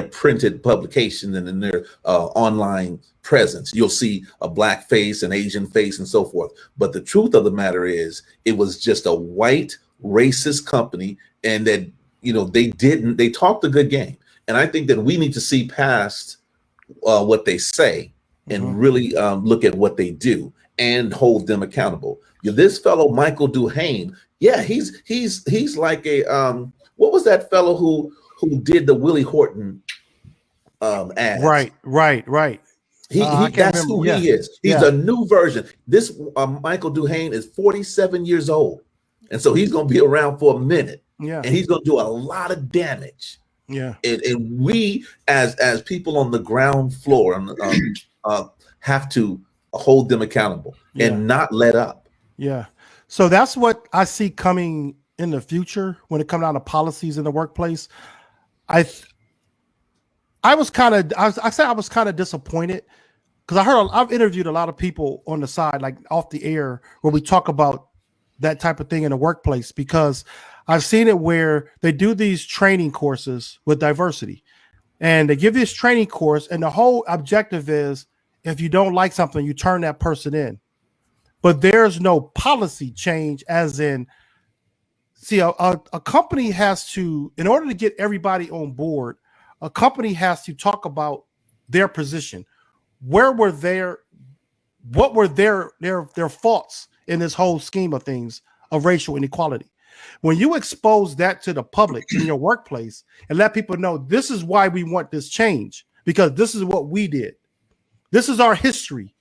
printed publication and in their online presence, you'll see a black face, an Asian face, and so forth. But the truth of the matter is, it was just a white racist company, and that they talked a good game. And I think that we need to see past what they say and really look at what they do and hold them accountable. This fellow Michael Duhane, yeah, he's like a what was that fellow who did the Willie Horton ads? Right. That's who he is. He's a new version. This Michael Duhane is 47 years old, and so he's going to be around for a minute. Yeah, and he's going to do a lot of damage. Yeah, and we as people on the ground floor have to hold them accountable and not let up. Yeah, so that's what I see coming in the future when it comes down to policies in the workplace. I was kind of disappointed because I've interviewed a lot of people on the side, like off the air, where we talk about that type of thing in the workplace, because I've seen it where they do these training courses with diversity, and they give this training course, and the whole objective is if you don't like something, you turn that person in. But there's no policy change, as in, see, a company has to, in order to get everybody on board, a company has to talk about their position. What were their faults in this whole scheme of things of racial inequality? When you expose that to the public in your workplace and let people know this is why we want this change, because this is what we did. This is our history,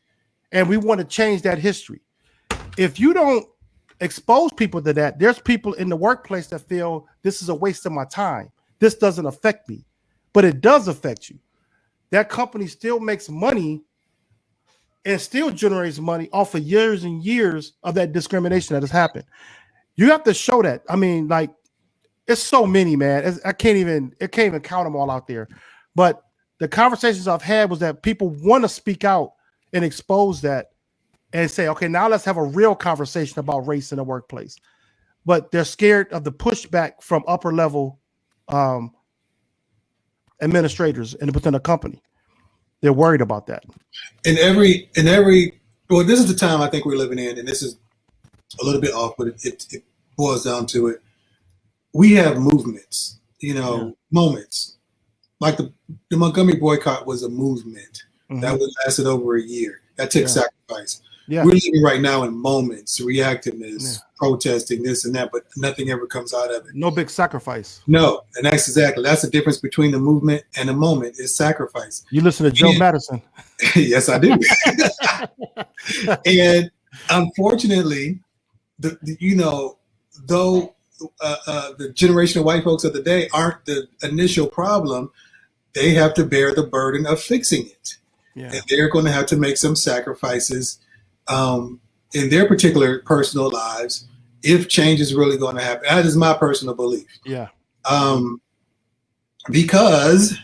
and we want to change that history. If you don't expose people to that, there's people in the workplace that feel this is a waste of my time. This doesn't affect me, but it does affect you. That company still makes money and still generates money off of years and years of that discrimination that has happened. You have to show that. I mean, like, it's so many, man. I can't even count them all out there. But the conversations I've had was that people want to speak out and expose that and say, okay, now let's have a real conversation about race in the workplace. But they're scared of the pushback from upper level administrators within a company. They're worried about that. This is the time I think we're living in, and this is a little bit off, but it boils down to it. We have movements, moments. Like the Montgomery boycott was a movement that lasted over a year. That took sacrifice. Yeah. We're living right now in moments, reactiveness, protesting, this and that, but nothing ever comes out of it. No big sacrifice. No, and that's the difference between the movement and the moment is sacrifice. You listen to Joe Madison. Yes, I do. And unfortunately, the generation of white folks of the day aren't the initial problem. They have to bear the burden of fixing it. Yeah. And they're going to have to make some sacrifices in their particular personal lives if change is really going to happen. That is my personal belief. Yeah. Because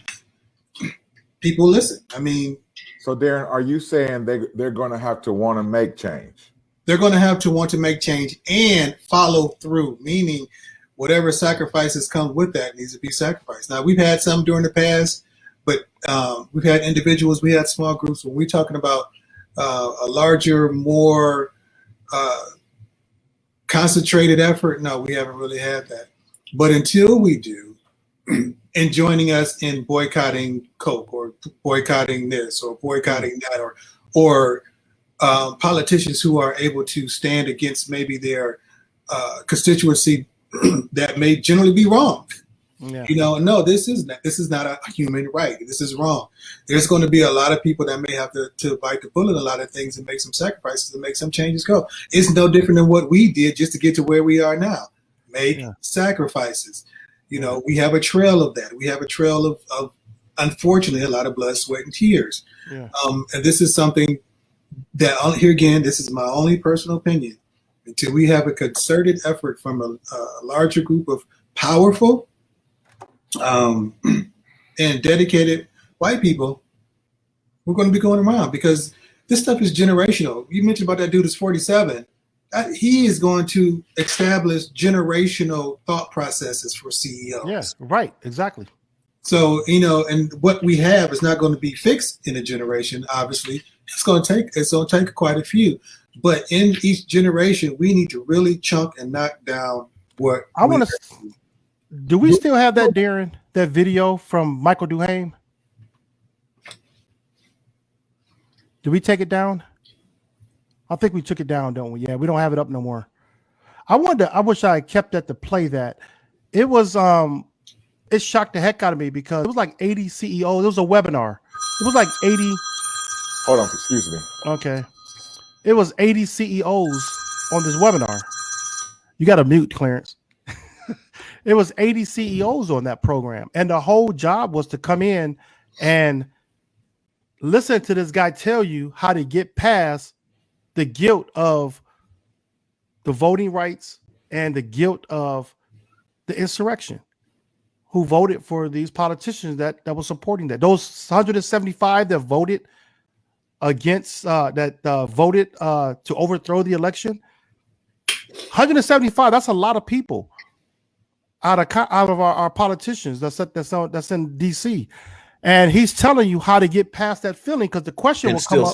people listen. I mean, so Darren, are you saying they're going to have to want to make change? They're going to have to want to make change and follow through, meaning whatever sacrifices come with that needs to be sacrificed. Now, we've had some during the past, but we've had individuals, we had small groups. When we're talking about a larger, more concentrated effort, no, we haven't really had that. But until we do, and joining us in boycotting Coke or boycotting this or boycotting that, or politicians who are able to stand against maybe their constituency that may generally be wrong. Yeah. No, this is not a human right. This is wrong. There's going to be a lot of people that may have to bite the bullet in a lot of things and make some sacrifices and make some changes go. It's no different than what we did just to get to where we are now. Make sacrifices. We have a trail of that. We have a trail of unfortunately, a lot of blood, sweat, and tears. Yeah. And this is something that, here again, this is my only personal opinion. Until we have a concerted effort from a larger group of powerful and dedicated white people, we're going to be going around, because this stuff is generational. You mentioned about that dude who's 47. He is going to establish generational thought processes for CEOs. Yes, right, exactly. So, and what we have is not going to be fixed in a generation. Obviously, it's going to take quite a few. But in each generation, we need to really chunk and knock down what I want to. Do we still have that, Darren? That video from Michael Duhame? Did we take it down? I think we took it down, don't we? Yeah, we don't have it up no more. I wish I had kept that to play that. It was it shocked the heck out of me because it was like 80 CEOs. It was a webinar. It was like 80. Hold on, excuse me. Okay. It was 80 CEOs on this webinar. You got to mute, Clarence. It was 80 CEOs on that program. And the whole job was to come in and listen to this guy tell you how to get past the guilt of the voting rights and the guilt of the insurrection, who voted for these politicians that were supporting that. Those 175 that voted against voted to overthrow the election. 175. That's a lot of people out of our politicians that's in DC, and he's telling you how to get past that feeling, because the question will come up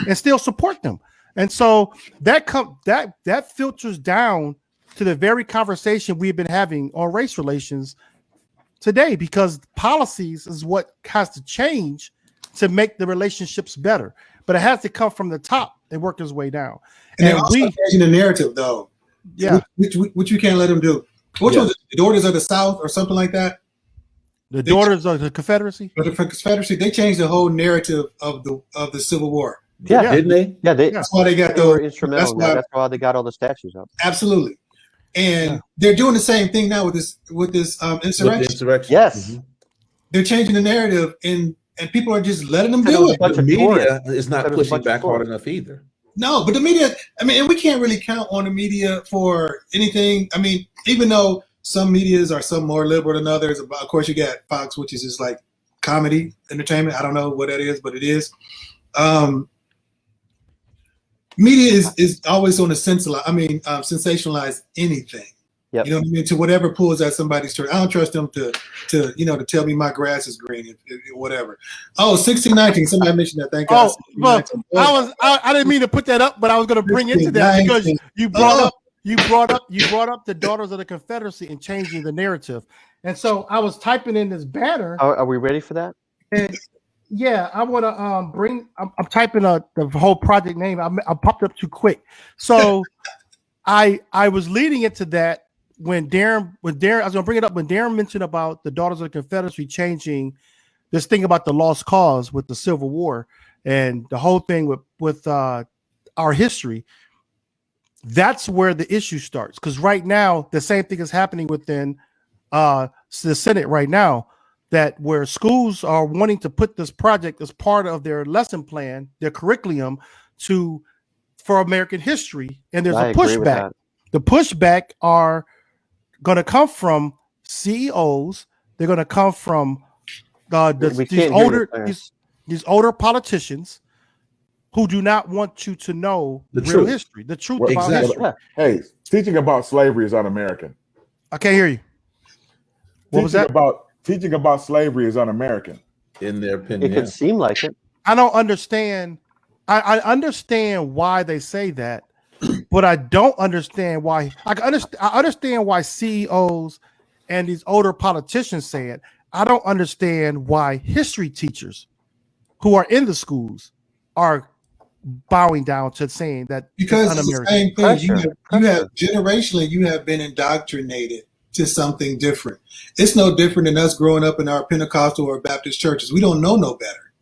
and still support them. And so that filters down to the very conversation we've been having on race relations today, because policies is what has to change to make the relationships better, but it has to come from the top and work its way down. And also changing the narrative, though. Yeah, which you can't let them do. Which was it? The Daughters of the South or something like that? The Daughters of the Confederacy? The Confederacy, they changed the whole narrative of the Civil War. Yeah, didn't they? Yeah, that's why they got they were instrumental. That's why they got all the statues up. Absolutely. And they're doing the same thing now with this insurrection. Yes. Mm-hmm. They're changing the narrative, and people are just letting them do it. The media is not pushing back hard enough either. No, but the media, and we can't really count on the media for anything. Even though some medias are some more liberal than others, of course you got Fox, which is just like comedy, entertainment. I don't know what that is, but it is. Media is always going to sensationalize anything. Yep. You know what I mean? To whatever pulls at somebody's shirt. I don't trust them to tell me my grass is green, whatever. Oh, 1619. Somebody mentioned that. Thank God. Well, I didn't mean to put that up, but I was going to bring into that because you brought up the Daughters of the Confederacy and changing the narrative. And so I was typing in this banner. Are we ready for that? And yeah, I want to bring. I'm typing the whole project name. I popped up too quick, so I was leading into that. When Darren, I was going to bring it up when Darren mentioned about the Daughters of the Confederacy changing this thing about the lost cause with the Civil War and the whole thing with our history. That's where the issue starts, because right now the same thing is happening within the Senate right now, that where schools are wanting to put this project as part of their lesson plan, their curriculum for American history, and there's a pushback. The pushback are going to come from CEOs. They're going to come from these older politicians who do not want you to know the real history, the truth about history. Hey, teaching about slavery is un-American. I can't hear you. What was that? Teaching about slavery is un-American. In their opinion. It could seem like it. I don't understand. I understand why they say that, but I don't understand why. I understand why CEOs and these older politicians say it. I don't understand why history teachers who are in the schools are bowing down to saying that, because it's the same thing. You have generationally, you have been indoctrinated to something different. It's no different than us growing up in our Pentecostal or Baptist churches. We don't know no better.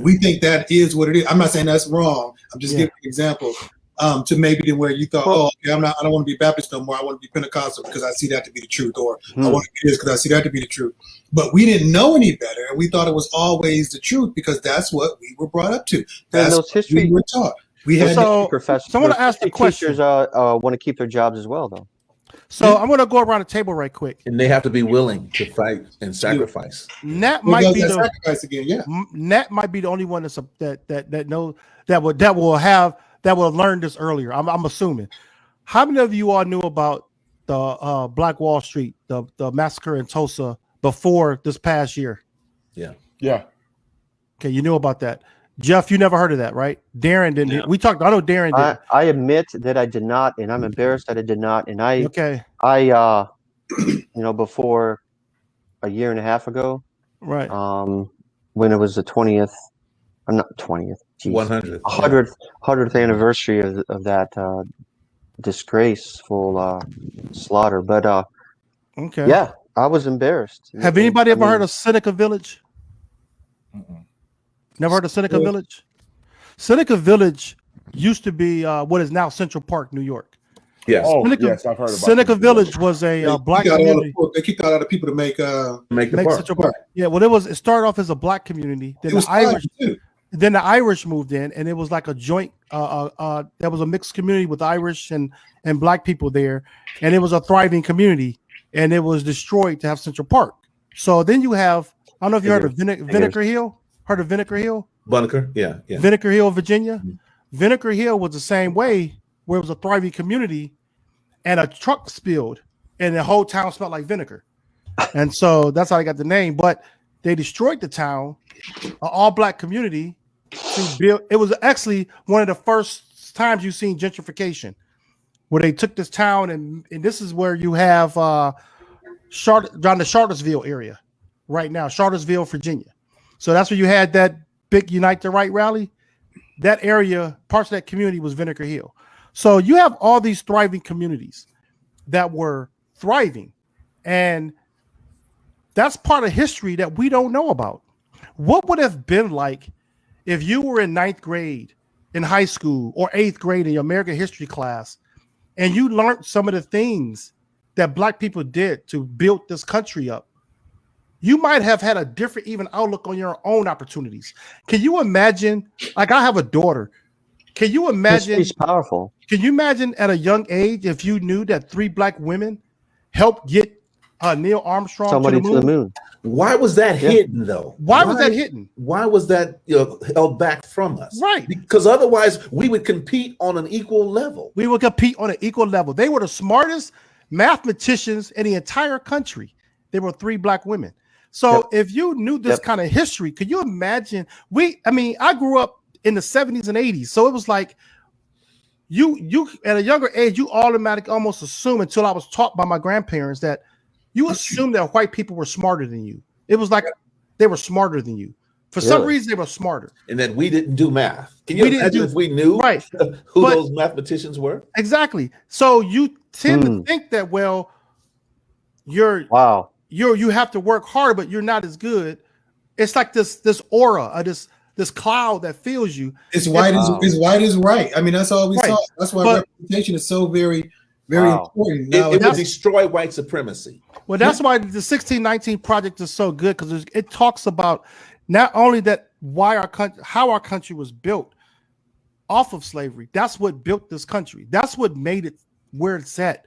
We think that is what it is. I'm not saying that's wrong. I'm just giving an example to maybe to where you thought, oh, okay, I don't want to be Baptist no more. I want to be Pentecostal because I see that to be the truth, or I want to be this because I see that to be the truth. But we didn't know any better, and we thought it was always the truth because that's what we were brought up to. That's what we were taught. We had professors. So I want to ask the question. Teachers want to keep their jobs as well, though. So I'm going to go around the table right quick. And they have to be willing to fight and sacrifice. Nat might be the sacrifice again. Yeah, Nat might be the only one that knows that will learn this earlier. I'm assuming. How many of you all knew about the Black Wall Street, the massacre in Tulsa before this past year? Yeah. Okay, you knew about that. Jeff, you never heard of that, right? Darren didn't. No. We talked. I know Darren did. I admit that I did not, and I'm embarrassed that I did not. And I before a year and a half ago, right? When it was the 20th, I'm not 20th, 100th anniversary of that disgraceful slaughter. But okay, yeah, I was embarrassed. Have anybody ever heard of Seneca Village? Never heard of Seneca Village? Seneca Village used to be what is now Central Park, New York. Yes. Yes, I've heard about Seneca Village was a black community. They kicked out all the people to make Central Park. Yeah, well, it started off as a black community. Then the Irish moved in, and it was like a joint. There was a mixed community with Irish and black people there, and it was a thriving community. And it was destroyed to have Central Park. So then you have, I don't know if you heard of Vinegar Hill. Heard of Vinegar Hill? Bunker, yeah. Vinegar Hill, Virginia. Mm-hmm. Vinegar Hill was the same way, where it was a thriving community, and a truck spilled, and the whole town smelled like vinegar, and so that's how they got the name. But they destroyed the town, an all-black community, to build. It was actually one of the first times you've seen gentrification, where they took this town, and this is where you have around the Charlottesville area, right now, Charlottesville, Virginia. So that's where you had that big Unite the Right rally. That area, parts of that community was Vinegar Hill. So you have all these thriving communities that were thriving. And that's part of history that we don't know about. What would have been like if you were in 9th grade in high school or 8th grade in your American history class, and you learned some of the things that black people did to build this country up? You might have had a different even outlook on your own opportunities. Can you imagine? Like, I have a daughter. Can you imagine? It's powerful. Can you imagine at a young age if you knew that 3 black women helped get Neil Armstrong to the moon? Why was that hidden, though? Why was that hidden? Why was that held back from us? Right. Because otherwise we would compete on an equal level. We would compete on an equal level. They were the smartest mathematicians in the entire country. They were 3 black women. So if you knew this kind of history, could you imagine? I grew up in the 70s and 80s. So it was like you at a younger age, you automatically almost assume, until I was taught by my grandparents, that you assume that white people were smarter than you. It was like they were smarter than you. For some reason, they were smarter. And that we didn't do math. Can you imagine if we knew who those mathematicians were? Exactly. So you tend to think that, well, you have to work hard, but you're not as good. It's like this aura, this cloud that fills you. It's white is right. I mean, that's all we saw. That's why representation is so very, very important. It will destroy white supremacy. Well, that's why the 1619 Project is so good, because it talks about not only that how our country was built off of slavery. That's what built this country. That's what made it where it's at.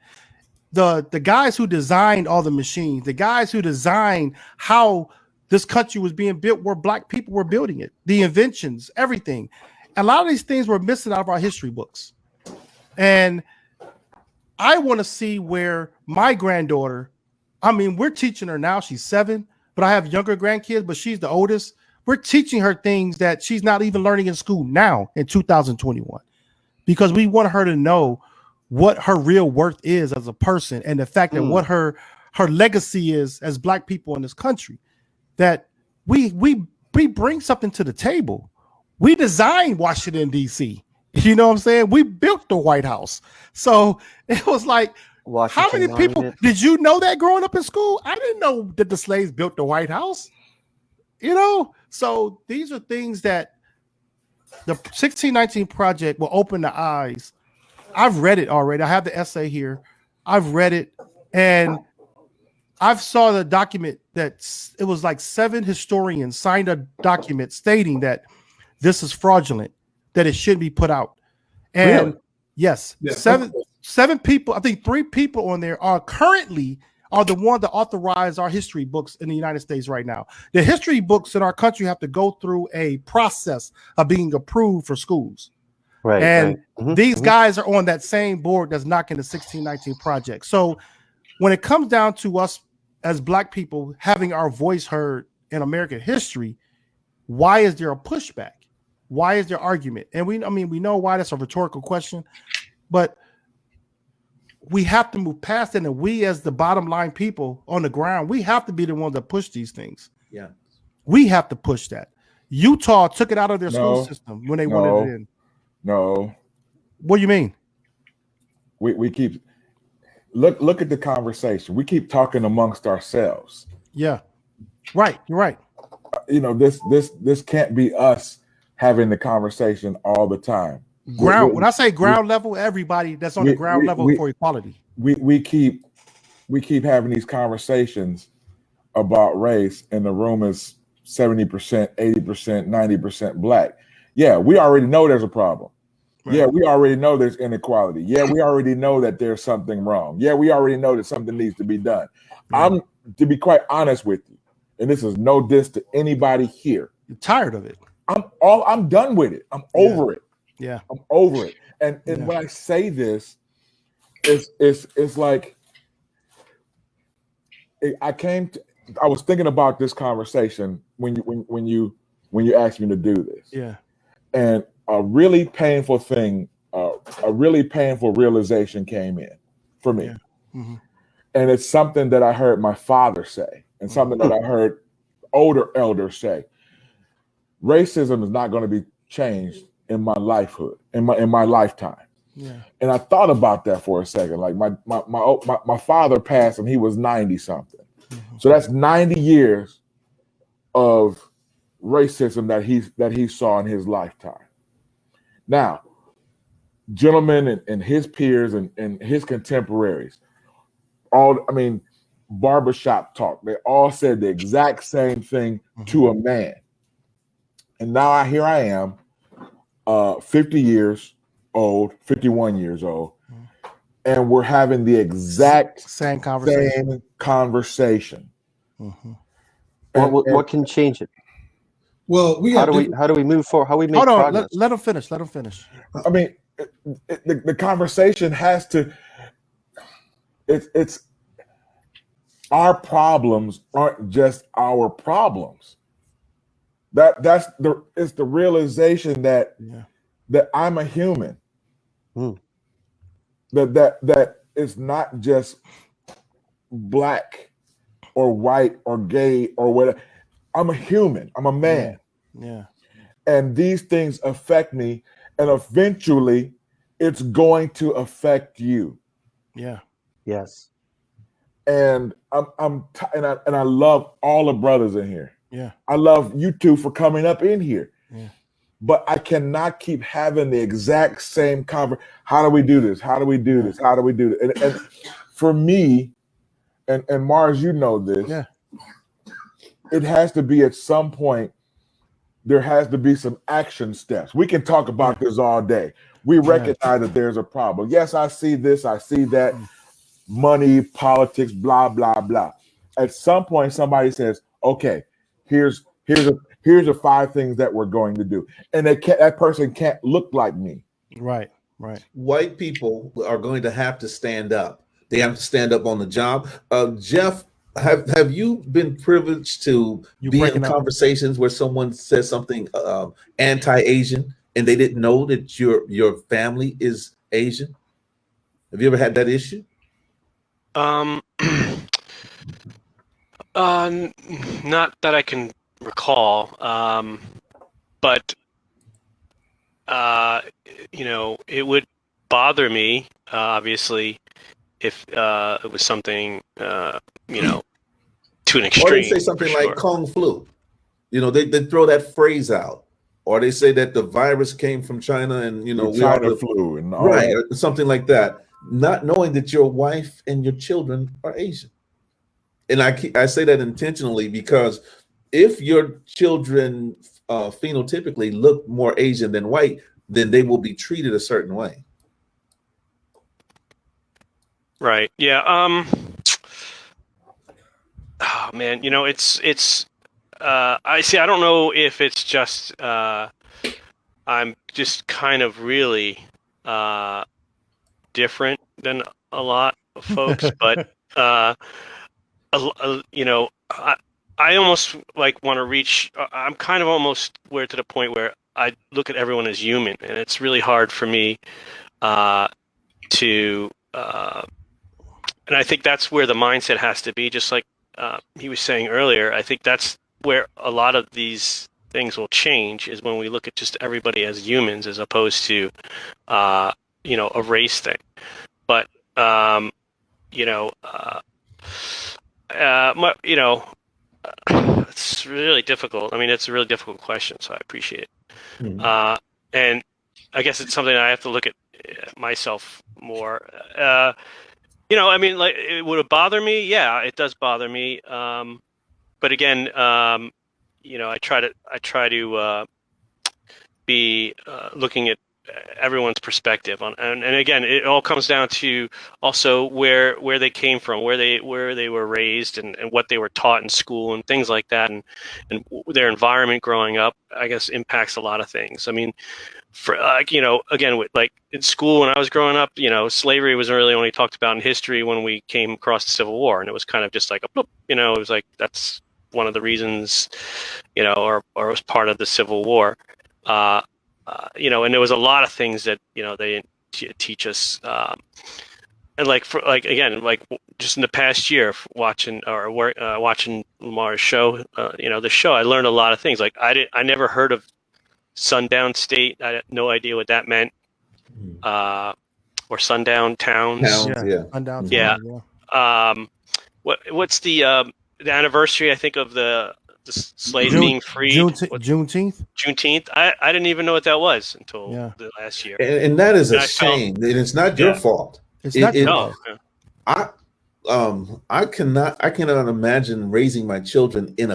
The guys who designed all the machines, the guys who designed how this country was being built, were black people were building it. The inventions, everything. A lot of these things were missing out of our history books. And I want to see where my granddaughter, we're teaching her now, she's 7, but I have younger grandkids, but she's the oldest. We're teaching her things that she's not even learning in school now in 2021, because we want her to know what her real worth is as a person, and the fact that what her legacy is as black people in this country, that we bring something to the table. We designed Washington, D.C. You know what I'm saying? We built the White House. So it was like, Washington How many people Monument. did you know that growing up in school? I didn't know that the slaves built the White House. You know, so these are things that the 1619 Project will open the eyes. I've read it already. I have the essay here. I've read it, and I've saw the document that it was like 7 historians signed a document stating that this is fraudulent, that it should be put out. And Really? yes, Yeah. seven people, I think 3 people on there are currently the one that authorize our history books in the United States right now. The history books in our country have to go through a process of being approved for schools. Right. And right. these guys are on that same board that's knocking the 1619 Project. So when it comes down to us as Black people having our voice heard in American history, why is there a pushback? Why is there argument? And we know why. That's a rhetorical question, but we have to move past it. And we, as the bottom line people on the ground, we have to be the ones that push these things. Yeah. We have to push that. Utah took it out of their school No, system when they wanted it in. No, What do you mean? we keep look at the conversation. We keep talking amongst ourselves. Yeah, right. You're right. You know, this can't be us having the conversation all the time. When I say ground level, everybody that's on the ground level for equality. We keep having these conversations about race, and the room is 70%, 80%, 90% Black. Yeah, we already know there's a problem. Right. Yeah, we already know there's inequality. Yeah, we already know that there's something wrong. Yeah, we already know that something needs to be done. I'm, to be quite honest with you, and this is no diss to anybody here. You're tired of it. I'm done with it. I'm over it. Yeah, I'm over it. And when I say this, it's like I was thinking about this conversation when you asked me to do this. Yeah. And a really painful thing, a really painful realization came in for me. Yeah. Mm-hmm. And it's something that I heard my father say, and something that I heard older elders say. Racism is not going to be changed in my lifehood, in my lifetime. Yeah. And I thought about that for a second. Like my father passed and he was 90 something. Mm-hmm. So that's 90 years of racism that he saw in his lifetime. Now, gentlemen and his peers and his contemporaries, barbershop talk, they all said the exact same thing to a man. And now here I am, 50 years old, 51 years old, and we're having the exact same conversation. Mm-hmm. What can change it? Well, how do we move forward? How do we make progress? Let him finish. Let him finish. I mean, the conversation has to. It's our problems aren't just our problems. It's the realization that I'm a human. That it's not just Black or white or gay or whatever. I'm a human. I'm a man. Yeah. And these things affect me, and eventually it's going to affect you. Yeah. Yes. And I love all the brothers in here. Yeah. I love you two for coming up in here. Yeah. But I cannot keep having the exact same conversation. How do we do this? How do we do this? How do we do this? And for me, and Mars, you know this. Yeah. It has to be at some point, there has to be some action steps. We can talk about this all day. We recognize that there's a problem. Yes, I see this, I see that. Money, politics, blah, blah, blah. At some point, somebody says, okay, here's the 5 things that we're going to do. And that person can't look like me. Right. White people are going to have to stand up. They have to stand up on the job. Jeff, have you been privileged to be in conversations where someone says something anti-Asian and they didn't know that your family is Asian? Have you ever had that issue? Not that I can recall, but it would bother me, obviously, if it was something you know, to an Or extreme. they say something for like sure. Kung flu. You know, they throw that phrase out. Or they say that the virus came from China and, you know, The we are China the flu and all right, that. or something like that. Not knowing that your wife and your children are Asian. And I say that intentionally because if your children phenotypically look more Asian than white, then they will be treated a certain way. Right. Yeah. Oh man, you know, it's I see. I don't know if it's just I'm just kind of really different than a lot of folks, but you know, I almost like want to reach. I'm kind of almost where to the point where I look at everyone as human, and it's really hard for me to. And I think that's where the mindset has to be. Just like he was saying earlier, I think that's where a lot of these things will change. Is when we look at just everybody as humans, as opposed to you know, a race thing. But you know. You know, it's really difficult. I mean, it's a really difficult question, so I appreciate it. Mhm. And I guess it's something I have to look at myself more. You know, I mean, like, would it bother me? Yeah, it does bother me. But again, you know, I try to be looking at everyone's perspective on, and again, it all comes down to also where they came from, where they were raised, and what they were taught in school and things like that, and their environment growing up, I guess, impacts a lot of things. I mean, for like, you know, again, with, like, in school when I was growing up, you know, slavery was really only talked about in history when we came across the Civil War, and it was kind of just like a bloop, you know, it was like that's one of the reasons, you know, or it was part of the Civil War. You know, and there was a lot of things that, you know, they didn't teach us. And like, for like, again, like just in the past year, watching watching Lamar's show, you know, the show, I learned a lot of things. Like I never heard of Sundown State. I had no idea what that meant. Or sundown towns. Towns, Yeah, yeah. sundown Mhm. Yeah. town. Yeah. What's the anniversary? I think of the slaves being freed. Juneteenth. Juneteenth. I didn't even know what that was until Yeah, the last year. And that is a And I felt, shame. And it's not your yeah, fault. it's not your It no, fault. yeah. I cannot imagine raising my children in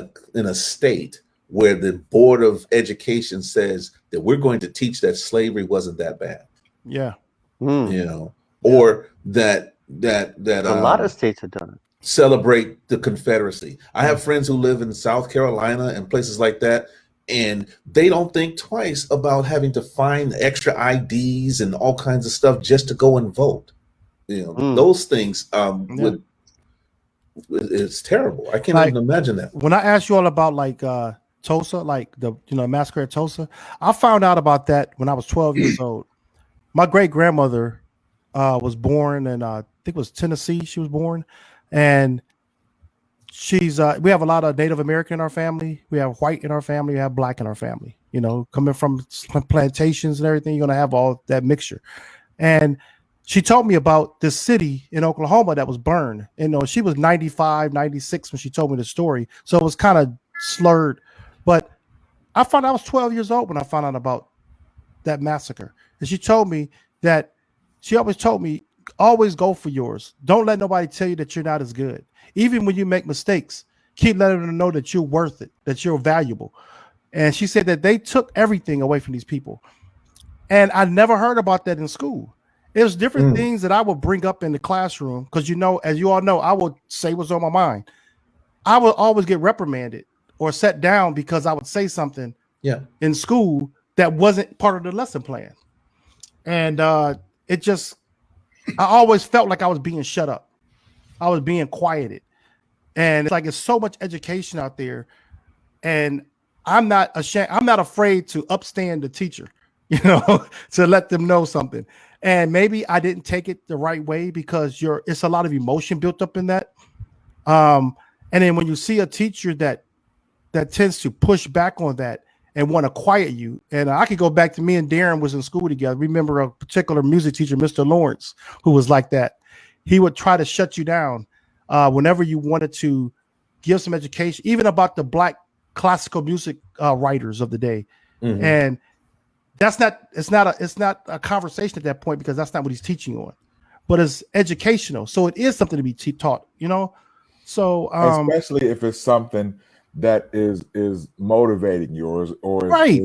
a state where the Board of Education says that we're going to teach that slavery wasn't that bad, Yeah, you know, yeah. or that A lot of states have done it. celebrate the Confederacy. I Yeah. have friends who live in South Carolina and places like that, and they don't think twice about having to find extra IDs and all kinds of stuff just to go and vote. You know, those things Yeah. it's terrible. I can't Like, even imagine that. when I asked you all about like Tulsa, like the massacre at Tulsa, I found out about that when I was 12 years old. My great grandmother was born in I think it was Tennessee. She was born, and she's we have a lot of Native American in our family. We have white in our family. We have black in our family. You know, coming from plantations and everything, you're gonna have all that mixture. And she told me about this city in Oklahoma that was burned. You know, she was 95, 96 when she told me the story. So it was kind of slurred. But I was 12 years old when I found out about that massacre. And she told me that she always told me, always go for yours. Don't let nobody tell you that you're not as good. Even when you make mistakes, keep letting them know that you're worth it, that you're valuable. And she said that they took everything away from these people. And I never heard about that in school. It was different things that I would bring up in the classroom because, you know, as you all know, I would say what's on my mind. I would always get reprimanded or set down because I would say something in school that wasn't part of the lesson plan. And it just, I always felt like I was being shut up. I was being quieted. And it's like, it's so much education out there. And I'm not ashamed. I'm not afraid to upstand the teacher, you know, to let them know something. And maybe I didn't take it the right way because it's a lot of emotion built up in that. And then when you see a teacher that tends to push back on that and want to quiet you, and I could go back to me and Darren was in school together. Remember a particular music teacher, Mr. Lawrence, who was like that. he would try to shut you down whenever you wanted to give some education, even about the black classical music writers of the day. Mhm. And it's not a conversation at that point, because that's not what he's teaching on, but it's educational. So it is something to be taught, you know? So, especially if it's something that is motivating yours, or right.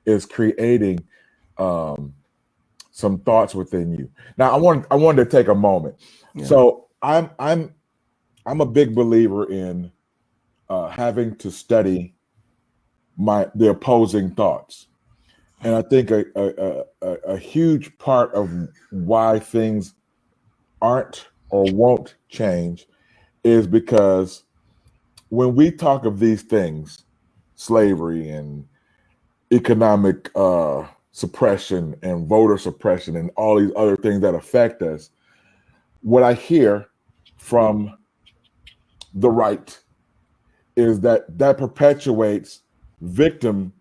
is creating some thoughts within you. Now, I wanted to take a moment. Yeah. So I'm a big believer in having to study the opposing thoughts, and I think a huge part of why things aren't or won't change is because when we talk of these things, slavery and economic suppression and voter suppression and all these other things that affect us, what I hear from the right is that perpetuates victim.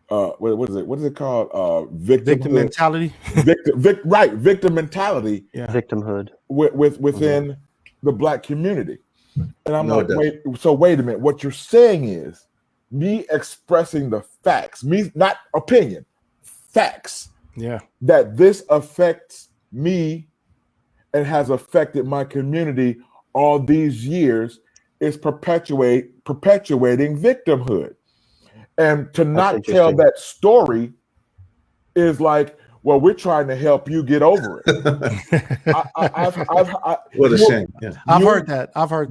What is it called? Victim mentality. Victim mentality. Yeah. Victimhood. Within the black community. And I'm No, like, it wait a minute. What you're saying is me expressing the facts, me, not opinion, facts. Yeah. That this affects me and has affected my community all these years is perpetuating victimhood. And to not tell that story is like, well, we're trying to help you get over it. What a shame. Yeah. I've heard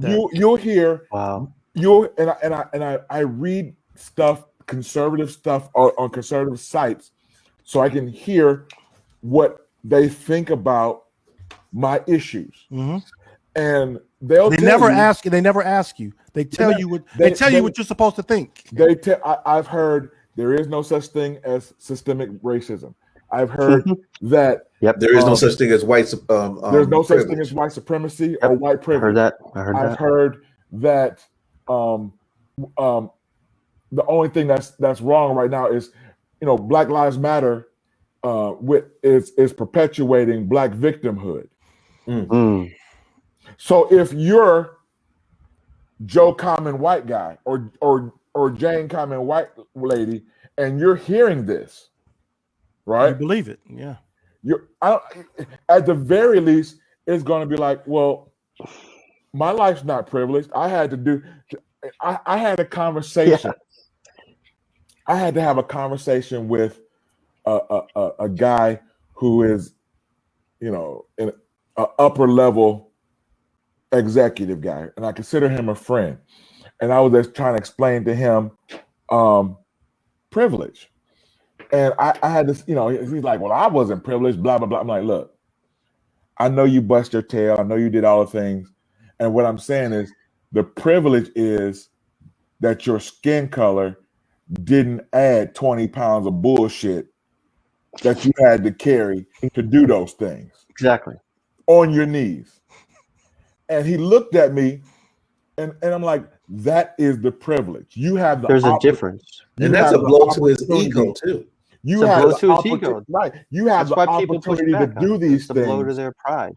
that. You'll hear. Wow. I read stuff, conservative stuff on conservative sites, so I can hear what they think about my issues. Mm-hmm. And they never ask you. They never ask you. They tell you what they tell you what you're supposed to think. I've heard there is no such thing as systemic racism. I've heard that there is no such thing as white. There's no such thing as white supremacy or white privilege. I've heard that. The only thing that's wrong right now is, Black Lives Matter is perpetuating black victimhood. Mm. So if you're Joe Common white guy or Jane Common white lady, and you're hearing this, right? You believe it, yeah. At the very least, it's going to be like, well, my life's not privileged. I had a conversation. Yeah. I had to have a conversation with a guy who is, in an upper level executive guy, and I consider him a friend. And I was just trying to explain to him privilege. And I had this, he's like, well, I wasn't privileged, blah, blah, blah. I'm like, look, I know you bust your tail. I know you did all the things. And what I'm saying is the privilege is that your skin color didn't add 20 pounds of bullshit that you had to carry to do those things. Exactly. On your knees. And he looked at me and I'm like, that is the privilege. You have there's a difference. And that's a blow to his ego too. You have a blow to his ego. Right. You have the opportunity to do these things. It's a blow to their pride.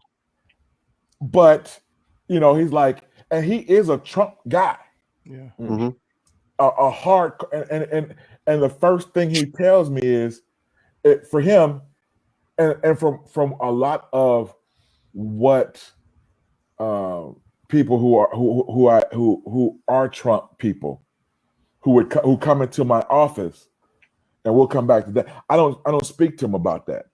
But he's like, and he is a Trump guy. Yeah. Mm-hmm. A hard and the first thing he tells me is for him and from a lot of what people who are Trump people who come into my office, and we'll come back to that. I don't speak to them about that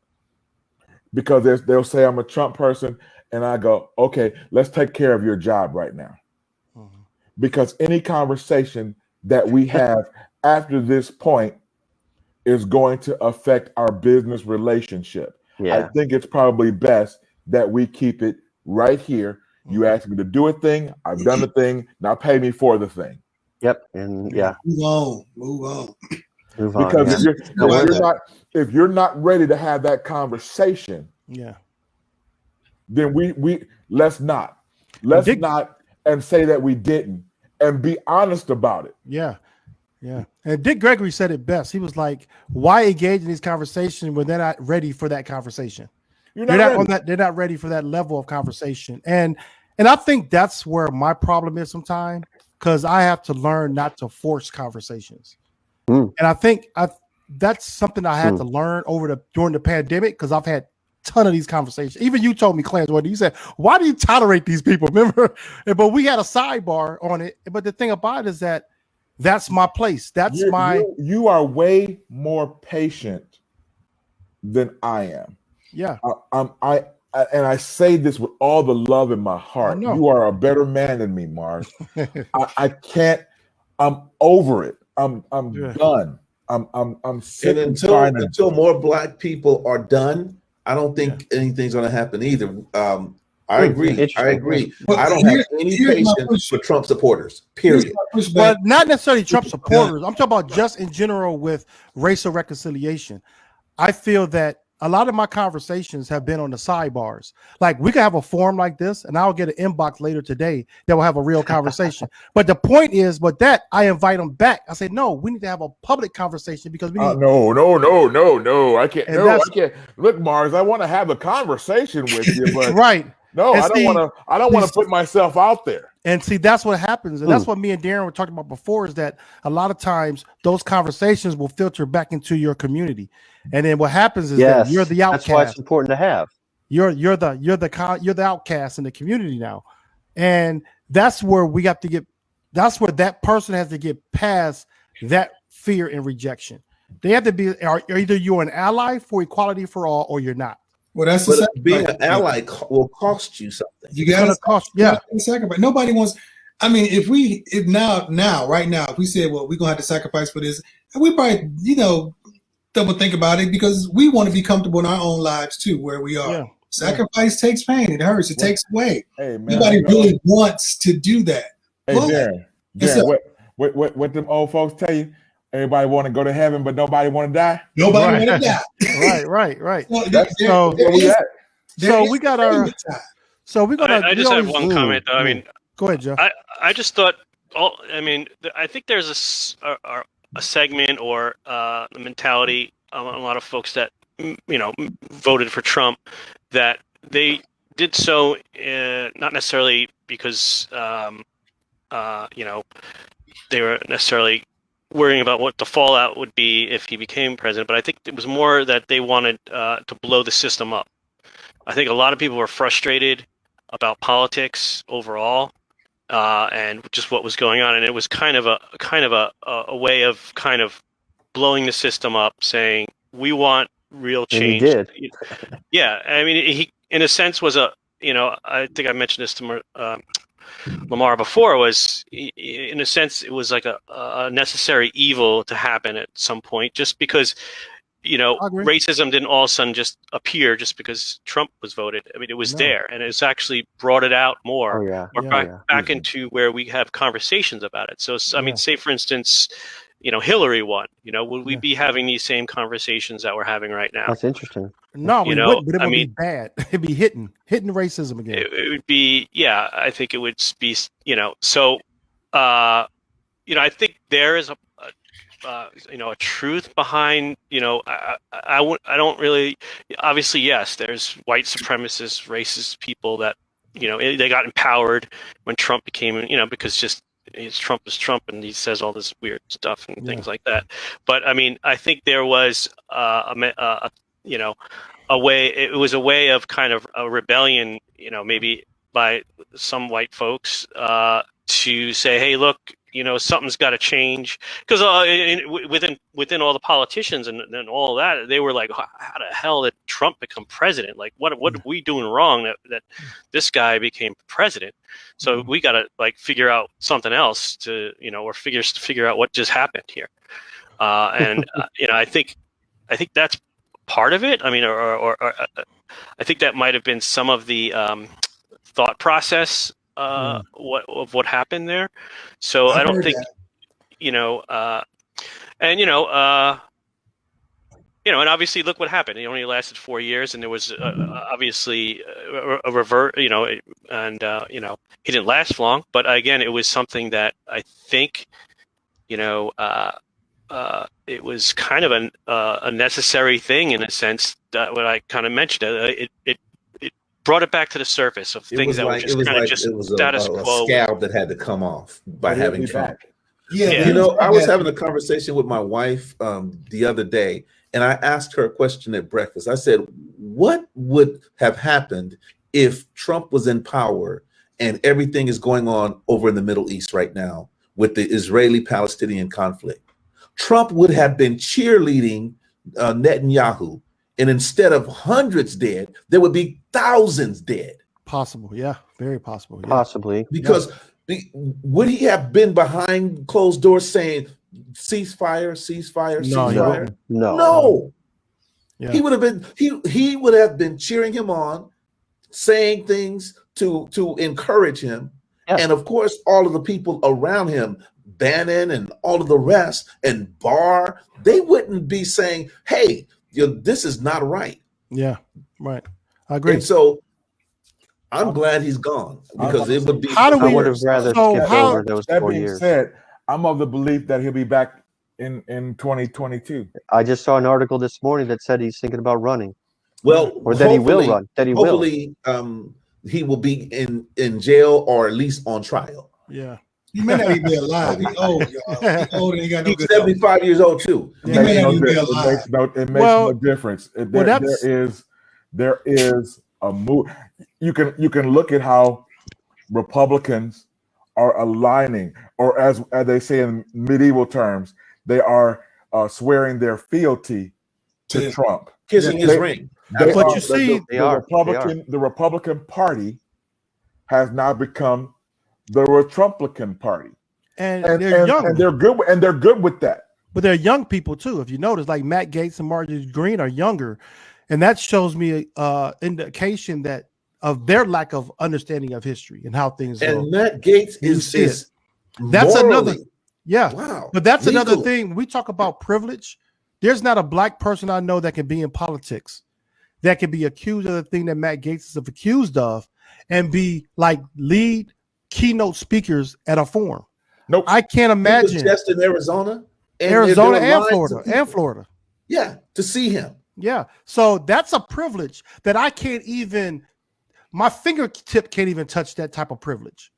because they'll say I'm a Trump person, and I go, okay, let's take care of your job right now, because any conversation that we have after this point is going to affect our business relationship. Yeah. I think it's probably best that we keep it right here. You asked me to do a thing, I've done the thing, now pay me for the thing. Yep. And yeah. Move on. Because if you're not ready to have that conversation, then we let's not and say that we didn't and be honest about it. Yeah. Yeah. And Dick Gregory said it best. He was like, why engage in these conversations when they're not ready for that conversation? You're They're not not ready. on that. They're not ready for that level of conversation, and I think that's where my problem is sometimes, because I have to learn not to force conversations, Mm. and I think that's something I had to learn during the pandemic, because I've had a ton of these conversations. Even you told me, Clarence, what you said, why do you tolerate these people? Remember, but we had a sidebar on it. But the thing about it is that that's my place. That's my You are way more patient than I am. yeah. And I say this with all the love in my I heart. know. You are a better man than me, Mars. I can't. I'm over it. I'm Yeah. done. I'm sick And and tired of until more Black people are done, I don't think Yeah. anything's going to happen either. I agree. I Interesting. agree. Well, I don't have any here's my patience for push. Trump supporters. Here's Period. my pushback. But not necessarily Trump Yeah. supporters. I'm talking about just in general with racial reconciliation. I feel that a lot of my conversations have been on the sidebars. Like, we could have a forum like this, and I'll get an inbox later today that will have a real conversation. But the point is, that I invite them back. I say, no, we need to have a public conversation, because we need. No. I can't. And No, I that's can't. Look, Mars, I want to have a conversation with you, but right. no, And I don't see, want to. I don't want to put myself out there. And see, that's what happens. And that's what me and Darren were talking about before, is that a lot of times those conversations will filter back into your community. And then what happens is that you're the outcast. That's why it's important to have. You're the outcast in the community now. And that's where we have to that's where that person has to get past that fear and rejection. They have to be, or either you're an ally for equality for all, or you're not. Well, that's But the being sacrifice. an ally will cost you something. You got to cost. sacrifice. Nobody wants. I mean, if right now, if we said, well, we're gonna have to sacrifice for this, and we probably, double think about it, because we want to be comfortable in our own lives too, where we are. Yeah. Sacrifice takes pain. It hurts. It takes away. Hey, man, Nobody really wants to do that. Hey, Darren, what them old folks tell you? Everybody want to go to heaven, but nobody want to die. Nobody want to die. Right. So we got our. So we're gonna. I just have one comment, though. I mean, go ahead, Jeff. I just thought. I think there's a segment or a mentality among a lot of folks that voted for Trump, that they did so not necessarily because they were necessarily worrying about what the fallout would be if he became president, but I think it was more that they wanted to blow the system up. I think a lot of people were frustrated about politics overall, and just what was going on, and it was kind of a way of kind of blowing the system up, saying we want real change. And he did. Yeah, I mean, he in a sense was I think I mentioned this to Lamar before, was in a sense it was like a necessary evil to happen at some point, just because racism didn't all of a sudden just appear just because Trump was voted. I mean, it was there, and it's actually brought it out more. Back into where we have conversations about it. So I mean, say for instance, Hillary won. Would we be having these same conversations that we're having right now? That's interesting. No, we wouldn't, but it would be bad. It'd be hitting racism again. It would be, yeah. I think it would be, So, I think there is a truth behind. I don't really. Obviously, yes. There's white supremacist, racist people that they got empowered when Trump became, because Trump is Trump, and he says all this weird stuff and things like that. But I mean, I think there was a way. It was a way of kind of a rebellion, maybe by some white folks to say, hey, look, something's got to change, because within all the politicians and all that, they were like, how the hell did Trump become president? Like, what are we doing wrong that this guy became president? So we got to figure out something else to or figure out what just happened here. And I think that's part of it. I mean, or I think that might have been some of the thought process what happened there. So I don't think and obviously look what happened. It only lasted 4 years, and there was obviously a revert, and he didn't last long. But again, it was something that I think it was kind of a necessary thing, in a sense, what I kind of mentioned, it brought it back to the surface of things that were just kind of just status quo. A scab that had to come off by having Trump. Yeah, You know, I was having a conversation with my wife the other day, and I asked her a question at breakfast. I said, what would have happened if Trump was in power and everything is going on over in the Middle East right now with the Israeli-Palestinian conflict? Trump would have been cheerleading Netanyahu, and instead of hundreds dead, there would be thousands dead. Possible, yeah, very possible. Yeah. Possibly. Because would he have been behind closed doors saying ceasefire, ceasefire, ceasefire? No. Yeah. He would have been he would have been cheering him on, saying things to encourage him. Yeah. And of course, all of the people around him, Bannon and all of the rest, and Barr, they wouldn't be saying, hey, this is not right. Yeah, right. I agree. And so I'm glad he's gone, because it would be. I would have rather skipped over those 4 years. Said, I'm of the belief that he'll be back in 2022. I just saw an article this morning that said he's thinking about running. Well, or that he will run. That he hopefully, he will be in jail or at least on trial. Yeah. He may not even be alive. He's old, y'all. He's old and he got no good. He's 75 years old too. He may not even be alive. It makes no difference. There is a move. You can look at how Republicans are aligning, or as they say in medieval terms, they are swearing their fealty to Trump, kissing his ring. But you see, the Republican Party has now become the Republican Party, and they're young, and they're good with that. But they're young people too. If you notice, like Matt Gaetz and Marjorie Greene are younger, and that shows me indication that of their lack of understanding of history and how things go. And Matt Gaetz is that's morally, another. Yeah, wow. But that's another thing. We talk about privilege. There's not a black person I know that can be in politics that can be accused of the thing that Matt Gaetz is accused of and be like lead keynote speakers at a forum. Nope. I can't imagine. He was just in Arizona and Florida. Yeah, to see him. Yeah. So that's a privilege that I can't even, my fingertip can't even touch that type of privilege.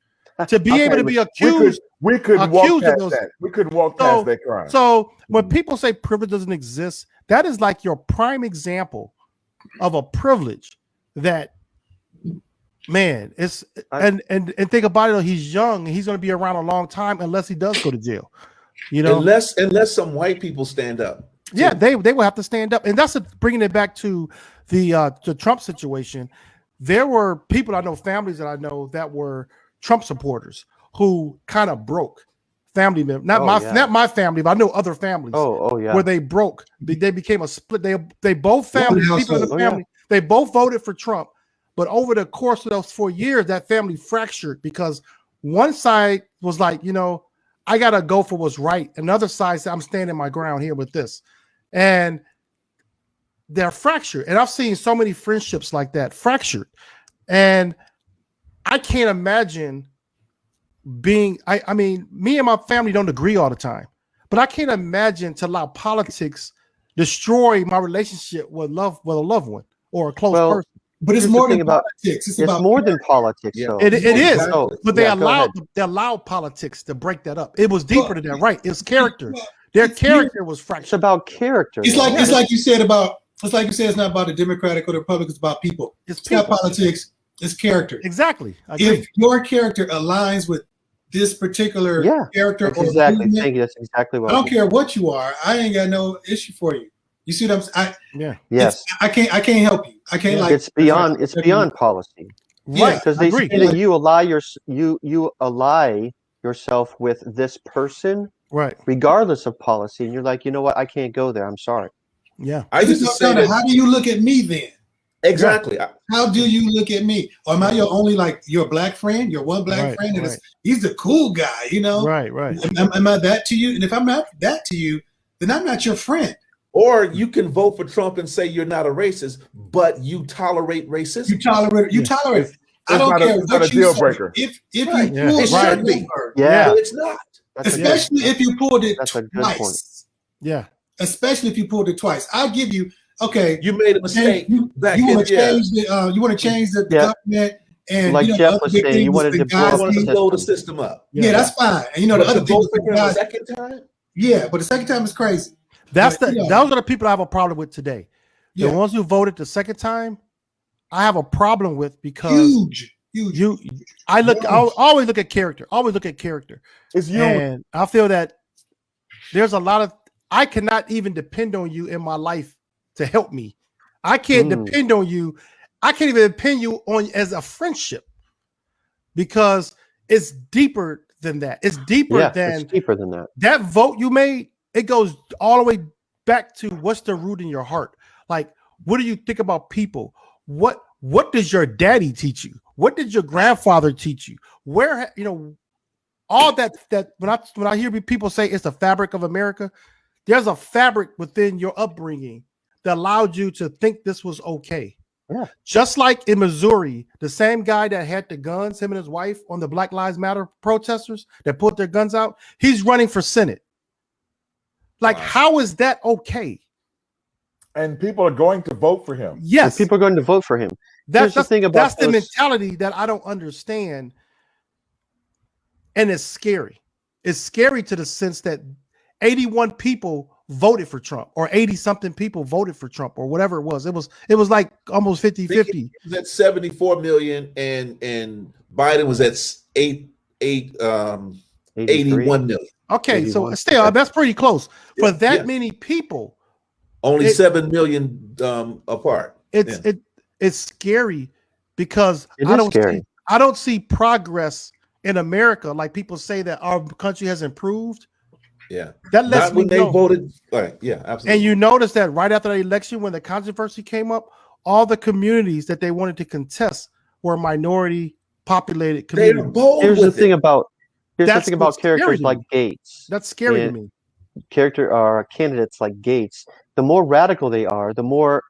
To be able to be accused. We could walk past that. We could walk past that crime. So when people say privilege doesn't exist, that is like your prime example of a privilege that, man, it's and think about it. He's young. He's going to be around a long time unless he does go to jail. You know, unless some white people stand up. Yeah, they will have to stand up, and that's bringing it back to the Trump situation. There were people I know, families that I know that were Trump supporters who kind of broke. Family members, not my family, but I know other families. Where they broke. They became a split. They both families, people in the family, they both voted for Trump. But over the course of those 4 years, that family fractured because one side was like, you know, I got to go for what's right. Another side said, I'm standing my ground here with this. And they're fractured. And I've seen so many friendships like that fractured. And I can't imagine being, I mean, me and my family don't agree all the time. But I can't imagine to allow politics destroy my relationship with a loved one or a close person. But it's more than politics. It's about more than politics. Yeah. It is. But they allowed politics to break that up. It was deeper than that, right? It's character. Their character was fractured. It's about character. It's like you said it's not about the Democratic or the Republican, it's about people. It's not politics, it's character. Exactly. If your character aligns with this particular character that's exactly what I don't care what you are, I ain't got no issue for you. You see what I'm saying? Yes. I can't help you. I can't it's beyond policy. Right. Because they say that you ally yourself with this person, right, regardless of policy, and you're like, you know what, I can't go there. I'm sorry. Yeah. I just say that, how do you look at me then? Exactly. How do you look at me? Or am I your only, like, your black friend, your one black friend? And he's the cool guy, you know? Right. Am I that to you? And if I'm not that to you, then I'm not your friend. Or you can vote for Trump and say you're not a racist, but you tolerate racism. You tolerate. I don't care what you deal say. breaker. If you pull it should be. but it's not. Especially if you pulled it twice. Yeah. Especially if you pulled it twice. I'll give you okay, You made a mistake back you in. want to change the you want to change the government, and like the Jeff other was big saying, thing you was wanted to blow You up Benghazi. wanted the to blow the system. system up. Yeah, that's fine. And the But other to thing vote was for him a Benghazi. second time? Yeah, but the second time is crazy. Those But, are the people I have a problem with today. The yeah, ones who voted the second time, I have a problem with because huge. I Huge. always look at character. Always look at character. It's you. And I feel that there's a lot of I cannot even depend on you in my life to help me. I can't depend on you. I can't even depend you on as a friendship because it's deeper than that. It's deeper than that. That vote you made. It goes all the way back to what's the root in your heart. Like, what do you think about people? What does your daddy teach you? What did your grandfather teach you? Where all that when I hear people say it's the fabric of America, there's a fabric within your upbringing that allowed you to think this was okay. Yeah. Just like in Missouri, the same guy that had the guns, him and his wife, on the Black Lives Matter protesters that put their guns out, he's running for Senate. Like, how is that okay? And people are going to vote for him. Yes, and people are going to vote for him. That's the thing about the mentality that I don't understand, and it's scary. It's scary to the sense that 81 people voted for Trump, or 80 something people voted for Trump, or whatever it was. It was like almost 50-50. He was at 74 million, and Biden was at 81 million. Okay, 81. so still that's pretty close for that many people. Only 7 million apart. It's scary because It I is don't scary. I don't see progress in America. Like, people say that our country has improved. Yeah, that lets not when me they know. voted. Right. Yeah, absolutely. And you notice that right after the election, when the controversy came up, all the communities that they wanted to contest were minority populated communities. They're bold. Here's with the thing it. about That's what's characters scary like to me. Gates. That's scary to me. Candidates like Gates. The more radical they are, the more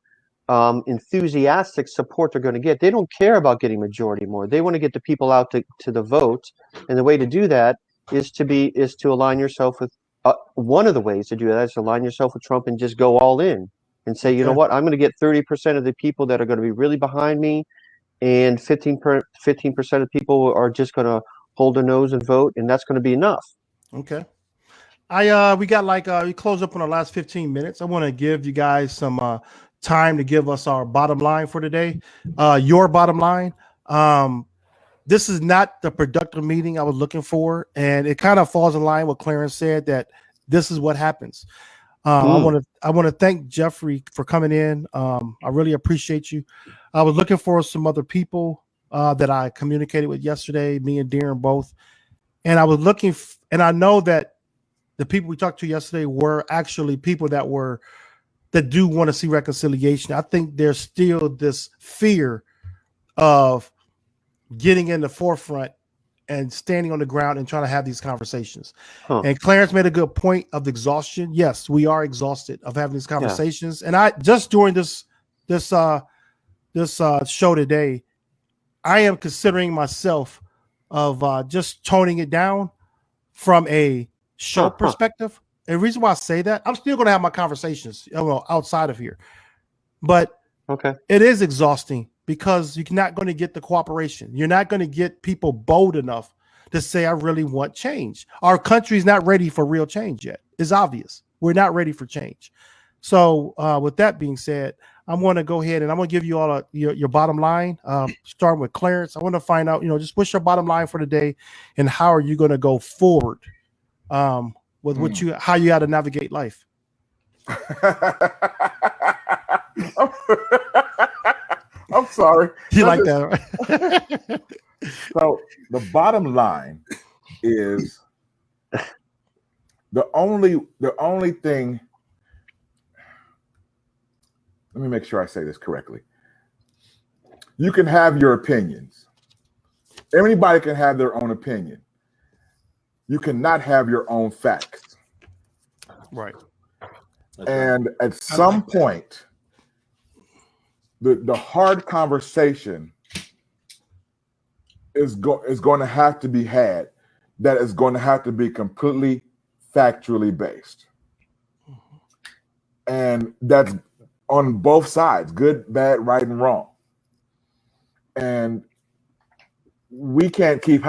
enthusiastic support they're going to get. They don't care about getting majority more. They want to get the people out to the vote, and the way to do that is to align yourself with. One of the ways to do that is to align yourself with Trump and just go all in and say, you know what, I'm going to get 30% of the people that are going to be really behind me, and 15% of people are just going to hold their nose and vote, and that's going to be enough. Okay. We got we close up on the last 15 minutes. I want to give you guys some time to give us our bottom line for today. Your bottom line. This is not the productive meeting I was looking for, and it kind of falls in line with Clarence said, that this is what happens. I want to thank Jeffrey for coming in. I really appreciate you. I was looking for some other people that I communicated with yesterday, me and Darren both, and I was looking, and I know that the people we talked to yesterday were actually people that do want to see reconciliation. I think there's still this fear of getting in the forefront and standing on the ground and trying to have these conversations. And Clarence made a good point of exhaustion. Yes, we are exhausted of having these conversations. And I just during this show today, I am considering myself of just toning it down from a show perspective. And the reason why I say that, I'm still going to have my conversations outside of here, but it is exhausting because you're not going to get the cooperation. You're not going to get people bold enough to say, I really want change. Our country's not ready for real change yet. It's obvious. We're not ready for change. So with that being said, I'm going to go ahead and I'm going to give you all your bottom line, starting with Clarence. I want to find out, just what's your bottom line for today, and how are you going to go forward with how you got to navigate life. I'm sorry. You like that, right? So the bottom line is the only thing. Let me make sure I say this correctly. You can have your opinions. Everybody can have their own opinion. You cannot have your own facts. Right. And at some point, the hard conversation is going to have to be had, that is going to have to be completely factually based. And that's on both sides, good, bad, right, and wrong. And we can't keep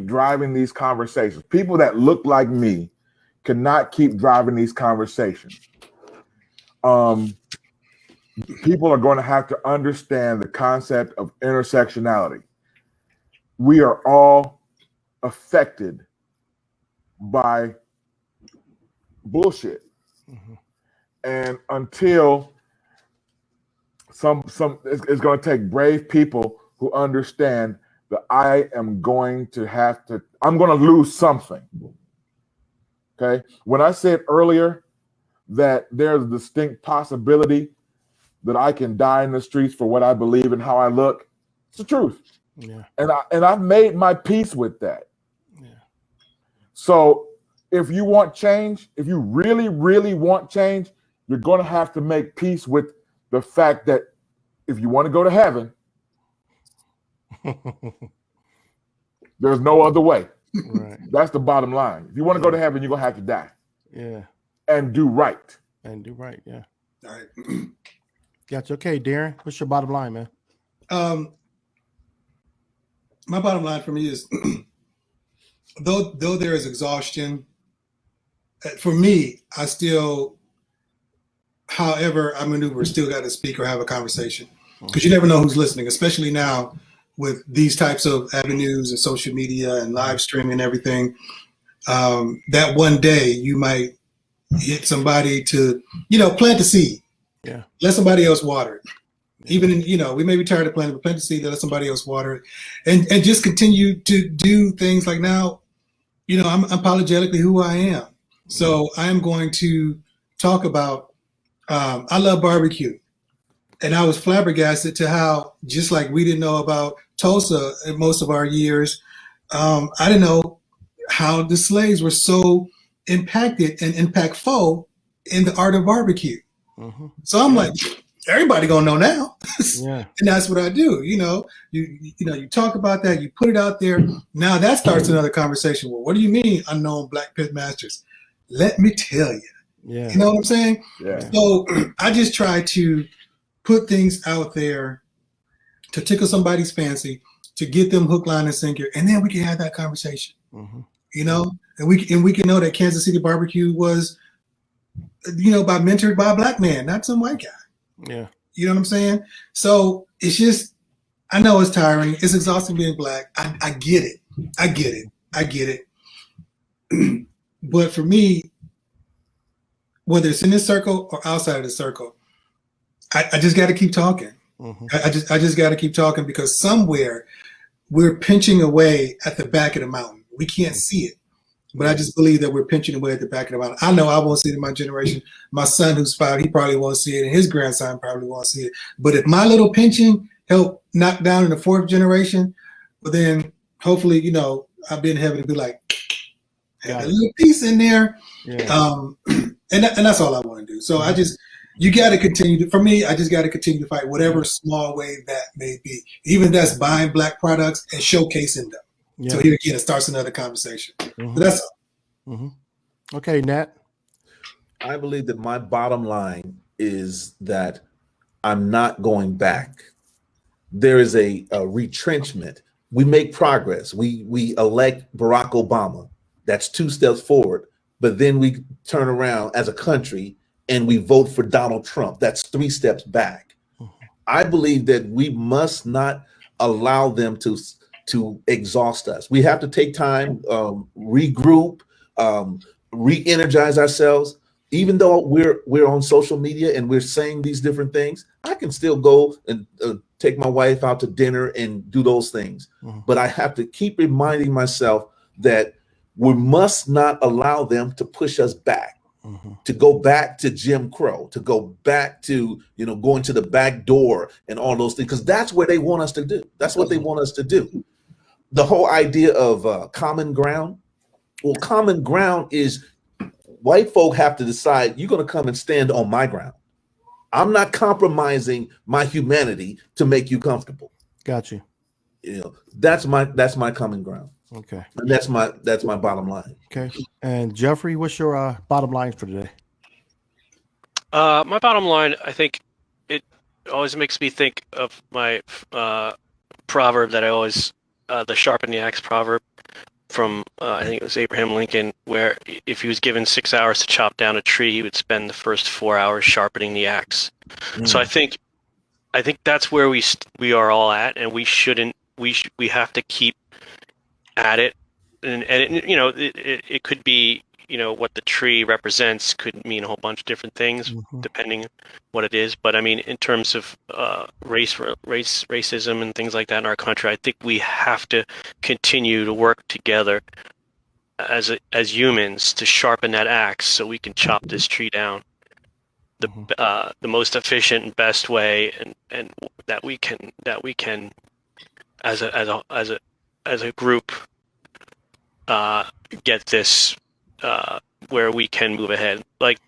driving these conversations. People that look like me cannot keep driving these conversations. People are going to have to understand the concept of intersectionality. We are all affected by bullshit. Mm-hmm. And until it's going to take brave people who understand that I'm going to lose something. Okay. When I said earlier that there's a distinct possibility that I can die in the streets for what I believe and how I look, it's the truth. Yeah. And I've made my peace with that. Yeah. So if you want change, if you really, really want change, you're going to have to make peace with the fact that if you want to go to heaven, there's no other way. Right. That's the bottom line. If you want to go to heaven, you're going to have to die. Yeah. And do right. And do right. Yeah. All right. Gotcha. Okay, Darren, what's your bottom line, man? My bottom line for me is, though there is exhaustion, for me, I still, however I maneuver, still got to speak or have a conversation, because you never know who's listening, especially now with these types of avenues and social media and live streaming and everything. That one day you might hit somebody to, plant the seed. Yeah. Let somebody else water it. Even in, we may be tired of planting, but plant the seed, let somebody else water it, and just continue to do things like now. I'm apologetically who I am. So I am going to talk about, I love barbecue. And I was flabbergasted to how, just like we didn't know about Tulsa in most of our years, I didn't know how the slaves were so impacted and impactful in the art of barbecue. Mm-hmm. So I'm like, everybody gonna know now. Yeah. And that's what I do. You talk about that, you put it out there. Now that starts another conversation. Well, what do you mean unknown black pit masters? Let me tell you. Yeah. You know what I'm saying? Yeah. So I just try to put things out there to tickle somebody's fancy, to get them hook, line, and sinker, and then we can have that conversation. Mm-hmm. And we can know that Kansas City barbecue was, mentored by a black man, not some white guy. Yeah. You know what I'm saying? So it's just, I know it's tiring. It's exhausting being black. I get it. I get it. But for me, whether it's in this circle or outside of the circle, I just got to keep talking. Mm-hmm. I just got to keep talking, because somewhere we're pinching away at the back of the mountain. We can't see it, but I just believe that we're pinching away at the back of the mountain. I know I won't see it in my generation. My son, who's 5, he probably won't see it, and his grandson probably won't see it. But if my little pinching help knock down in the 4th generation, well, then hopefully, I'll be in heaven and be like, have a little piece in there. Yeah. And that's all I want to do. So you got to continue for me, I just got to continue to fight whatever small way that may be. Even that's buying black products and showcasing them. Yeah. So here again, it starts another conversation. Mm-hmm. But that's all. Mm-hmm. Okay, Nat. I believe that my bottom line is that I'm not going back. There is a retrenchment. We make progress. We elect Barack Obama. That's 2 steps forward. But then we turn around as a country and we vote for Donald Trump. That's 3 steps back. I believe that we must not allow them to exhaust us. We have to take time, regroup, re-energize ourselves. Even though we're on social media and we're saying these different things, I can still go and take my wife out to dinner and do those things. But I have to keep reminding myself that we must not allow them to push us back, to go back to Jim Crow, to go back to, going to the back door and all those things, because that's where they want us to do. That's what they want us to do. The whole idea of common ground. Well, common ground is white folk have to decide, you're going to come and stand on my ground. I'm not compromising my humanity to make you comfortable. Got you. That's my common ground. Okay. And that's my bottom line. Okay. And Jeffrey, what's your bottom line for today? My bottom line, I think it always makes me think of my proverb that I always, the sharpen the axe proverb from, I think it was Abraham Lincoln, where if he was given 6 hours to chop down a tree, he would spend the first 4 hours sharpening the axe. So I think that's where we are all at, and we shouldn't. We have to keep at it, and it could be, what the tree represents could mean a whole bunch of different things depending what it is. But I mean, in terms of racism and things like that in our country, I think we have to continue to work together as humans to sharpen that axe so we can chop this tree down the most efficient and best way, and that we can as a group get this where we can move ahead. Like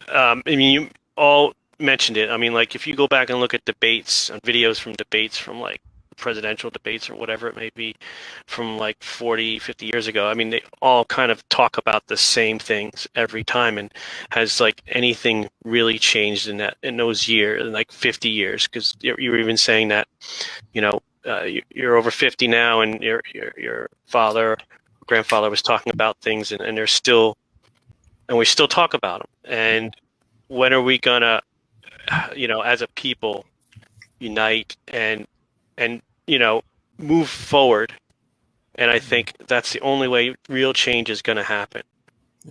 I mean, you all mentioned it. I mean, like, if you go back and look at debates and videos from debates from like presidential debates or whatever it may be from like 40, 50 years ago, I mean, they all kind of talk about the same things every time. And has like anything really changed in those years, in like 50 years? Because you were even saying that, you're over 50 now, and your father, grandfather was talking about things, and they're still, and we still talk about them. And when are we gonna, as a people, unite and move forward? And I think that's the only way real change is going to happen.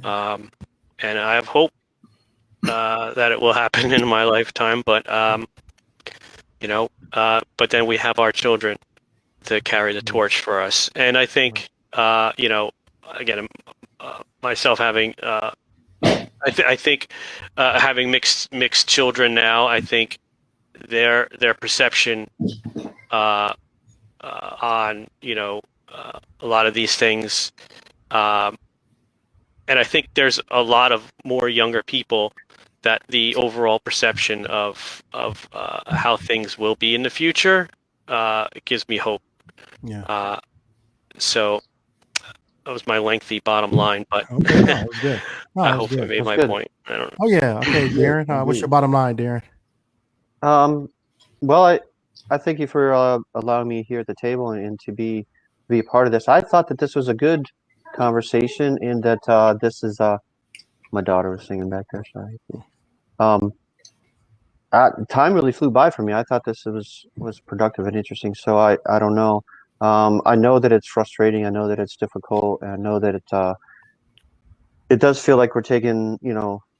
And I have hope that it will happen in my lifetime. But but then we have our children to carry the torch for us. And I think, again, myself having, I think having mixed children now, I think their perception on a lot of these things, and I think there's a lot of more younger people that the overall perception of how things will be in the future, it gives me hope. Yeah. So that was my lengthy bottom line, but Okay, no, that was good. No, I that was hope I good. made That's my good. point. I don't know. Oh yeah. Okay, Darren. What's your bottom line, Darren? Well, I thank you for allowing me here at the table and to be a part of this. I thought that this was a good conversation, and that this is my daughter was singing back there. Sorry. Time really flew by for me. I thought this was productive and interesting. So I don't know. I know that it's frustrating. I know that it's difficult. And I know that it does feel like we're taking,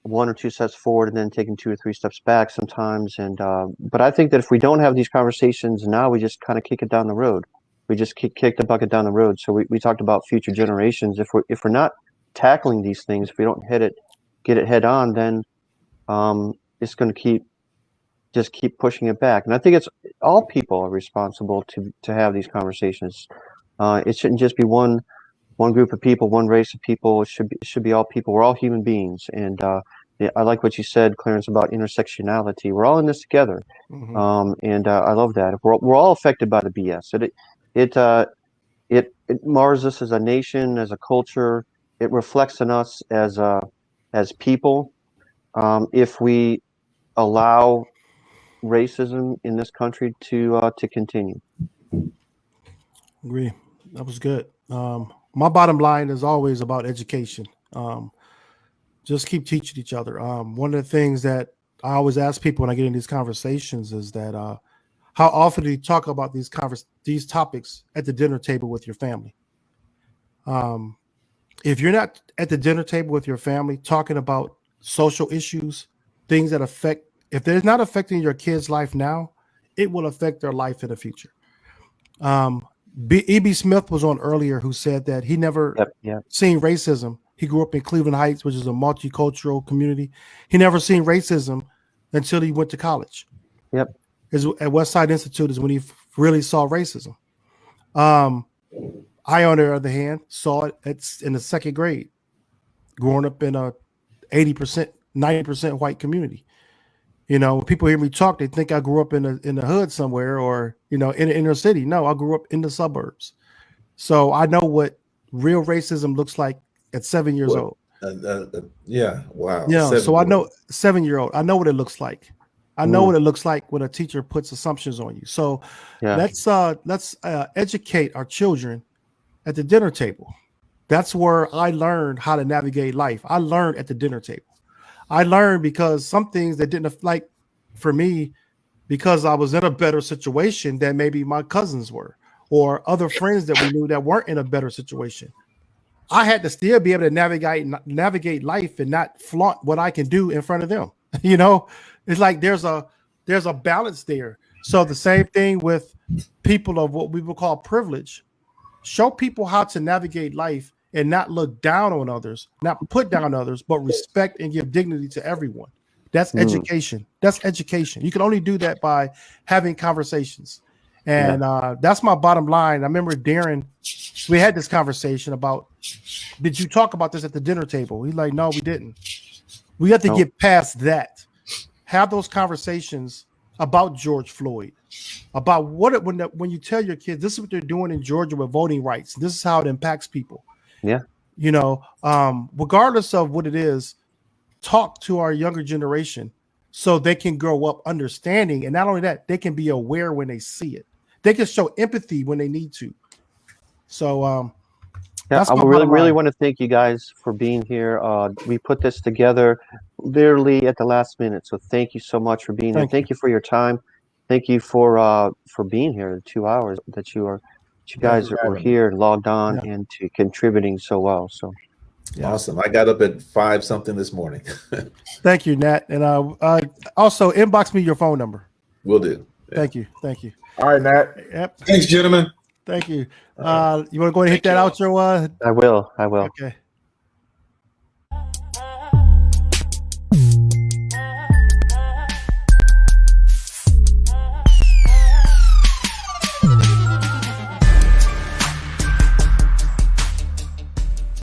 one or two steps forward and then taking two or three steps back sometimes. And but I think that if we don't have these conversations now, we just kind of kick it down the road. We just kick the bucket down the road. So we talked about future generations. If we're not tackling these things, if we don't get it head on, then it's going to keep pushing it back. And I think it's all people are responsible to have these conversations. It shouldn't just be one group of people, one race of people. It should be all people. We're all human beings. And yeah, I like what you said, Clarence, about intersectionality. We're all in this together. And I love that. We're all affected by the BS. It mars us as a nation, as a culture. It reflects on us as people. If we allow racism in this country to continue. Agree. That was good. My bottom line is always about education. Just keep teaching each other. One of the things that I always ask people when I get in these conversations is that how often do you talk about these topics at the dinner table with your family? If you're not at the dinner table with your family talking about social issues, things that affect, if they're not affecting your kids' life now, it will affect their life in the future. E.B. Smith was on earlier, who said that he never seen racism. He grew up in Cleveland Heights, which is a multicultural community. He never seen racism until he went to college. Yep. At Westside Institute is when he really saw racism. I, on the other hand, saw it in the second grade, growing up in a 80%, 90% white community. When people hear me talk, they think I grew up in the hood somewhere or, in the inner city. No, I grew up in the suburbs. So I know what real racism looks like at 7 years old. Yeah. Wow. You know, so I 7-year-old. know 7-year-old. I know what it looks like. I know what it looks like when a teacher puts assumptions on you. So Yeah. let's educate our children at the dinner table. That's where I learned how to navigate life. I learned at the dinner table. I learned because some things that didn't like for me because I was in a better situation than maybe my cousins were or other friends that we knew that weren't in a better situation. I had to still be able to navigate life and not flaunt what I can do in front of them. You know, it's like there's a balance there. So the same thing with people of what we would call privilege. Show people how to navigate life and not look down on others, not put down others, but respect and give dignity to everyone. That's education. That's education. You can only do that by having conversations. And that's my bottom line. I remember Darren, we had this conversation about, did you talk about this at the dinner table? He's like, no, we didn't. We have to get past that. Have those conversations about George Floyd, about when you tell your kids this is what they're doing in Georgia with voting rights. This is how it impacts people. Yeah. You know, regardless of what it is, talk to our younger generation so they can grow up understanding. And not only that, they can be aware when they see it. They can show empathy when they need to. So that's I my really, bottom really line. want to thank you guys for being here. We put this together literally at the last minute, so thank you so much for being here. Thank you. Thank you for your time. Thank you for being here. The 2 hours that you guys were here and logged on and to contributing so well. So Awesome. I got up at 5 something this morning. Thank you, Nat. And also inbox me your phone number. Will do. Yeah. Thank you. Thank you. All right, Nat. Yep. Thanks, gentlemen. Thank you. You want to go ahead and hit that outro? I will. Okay.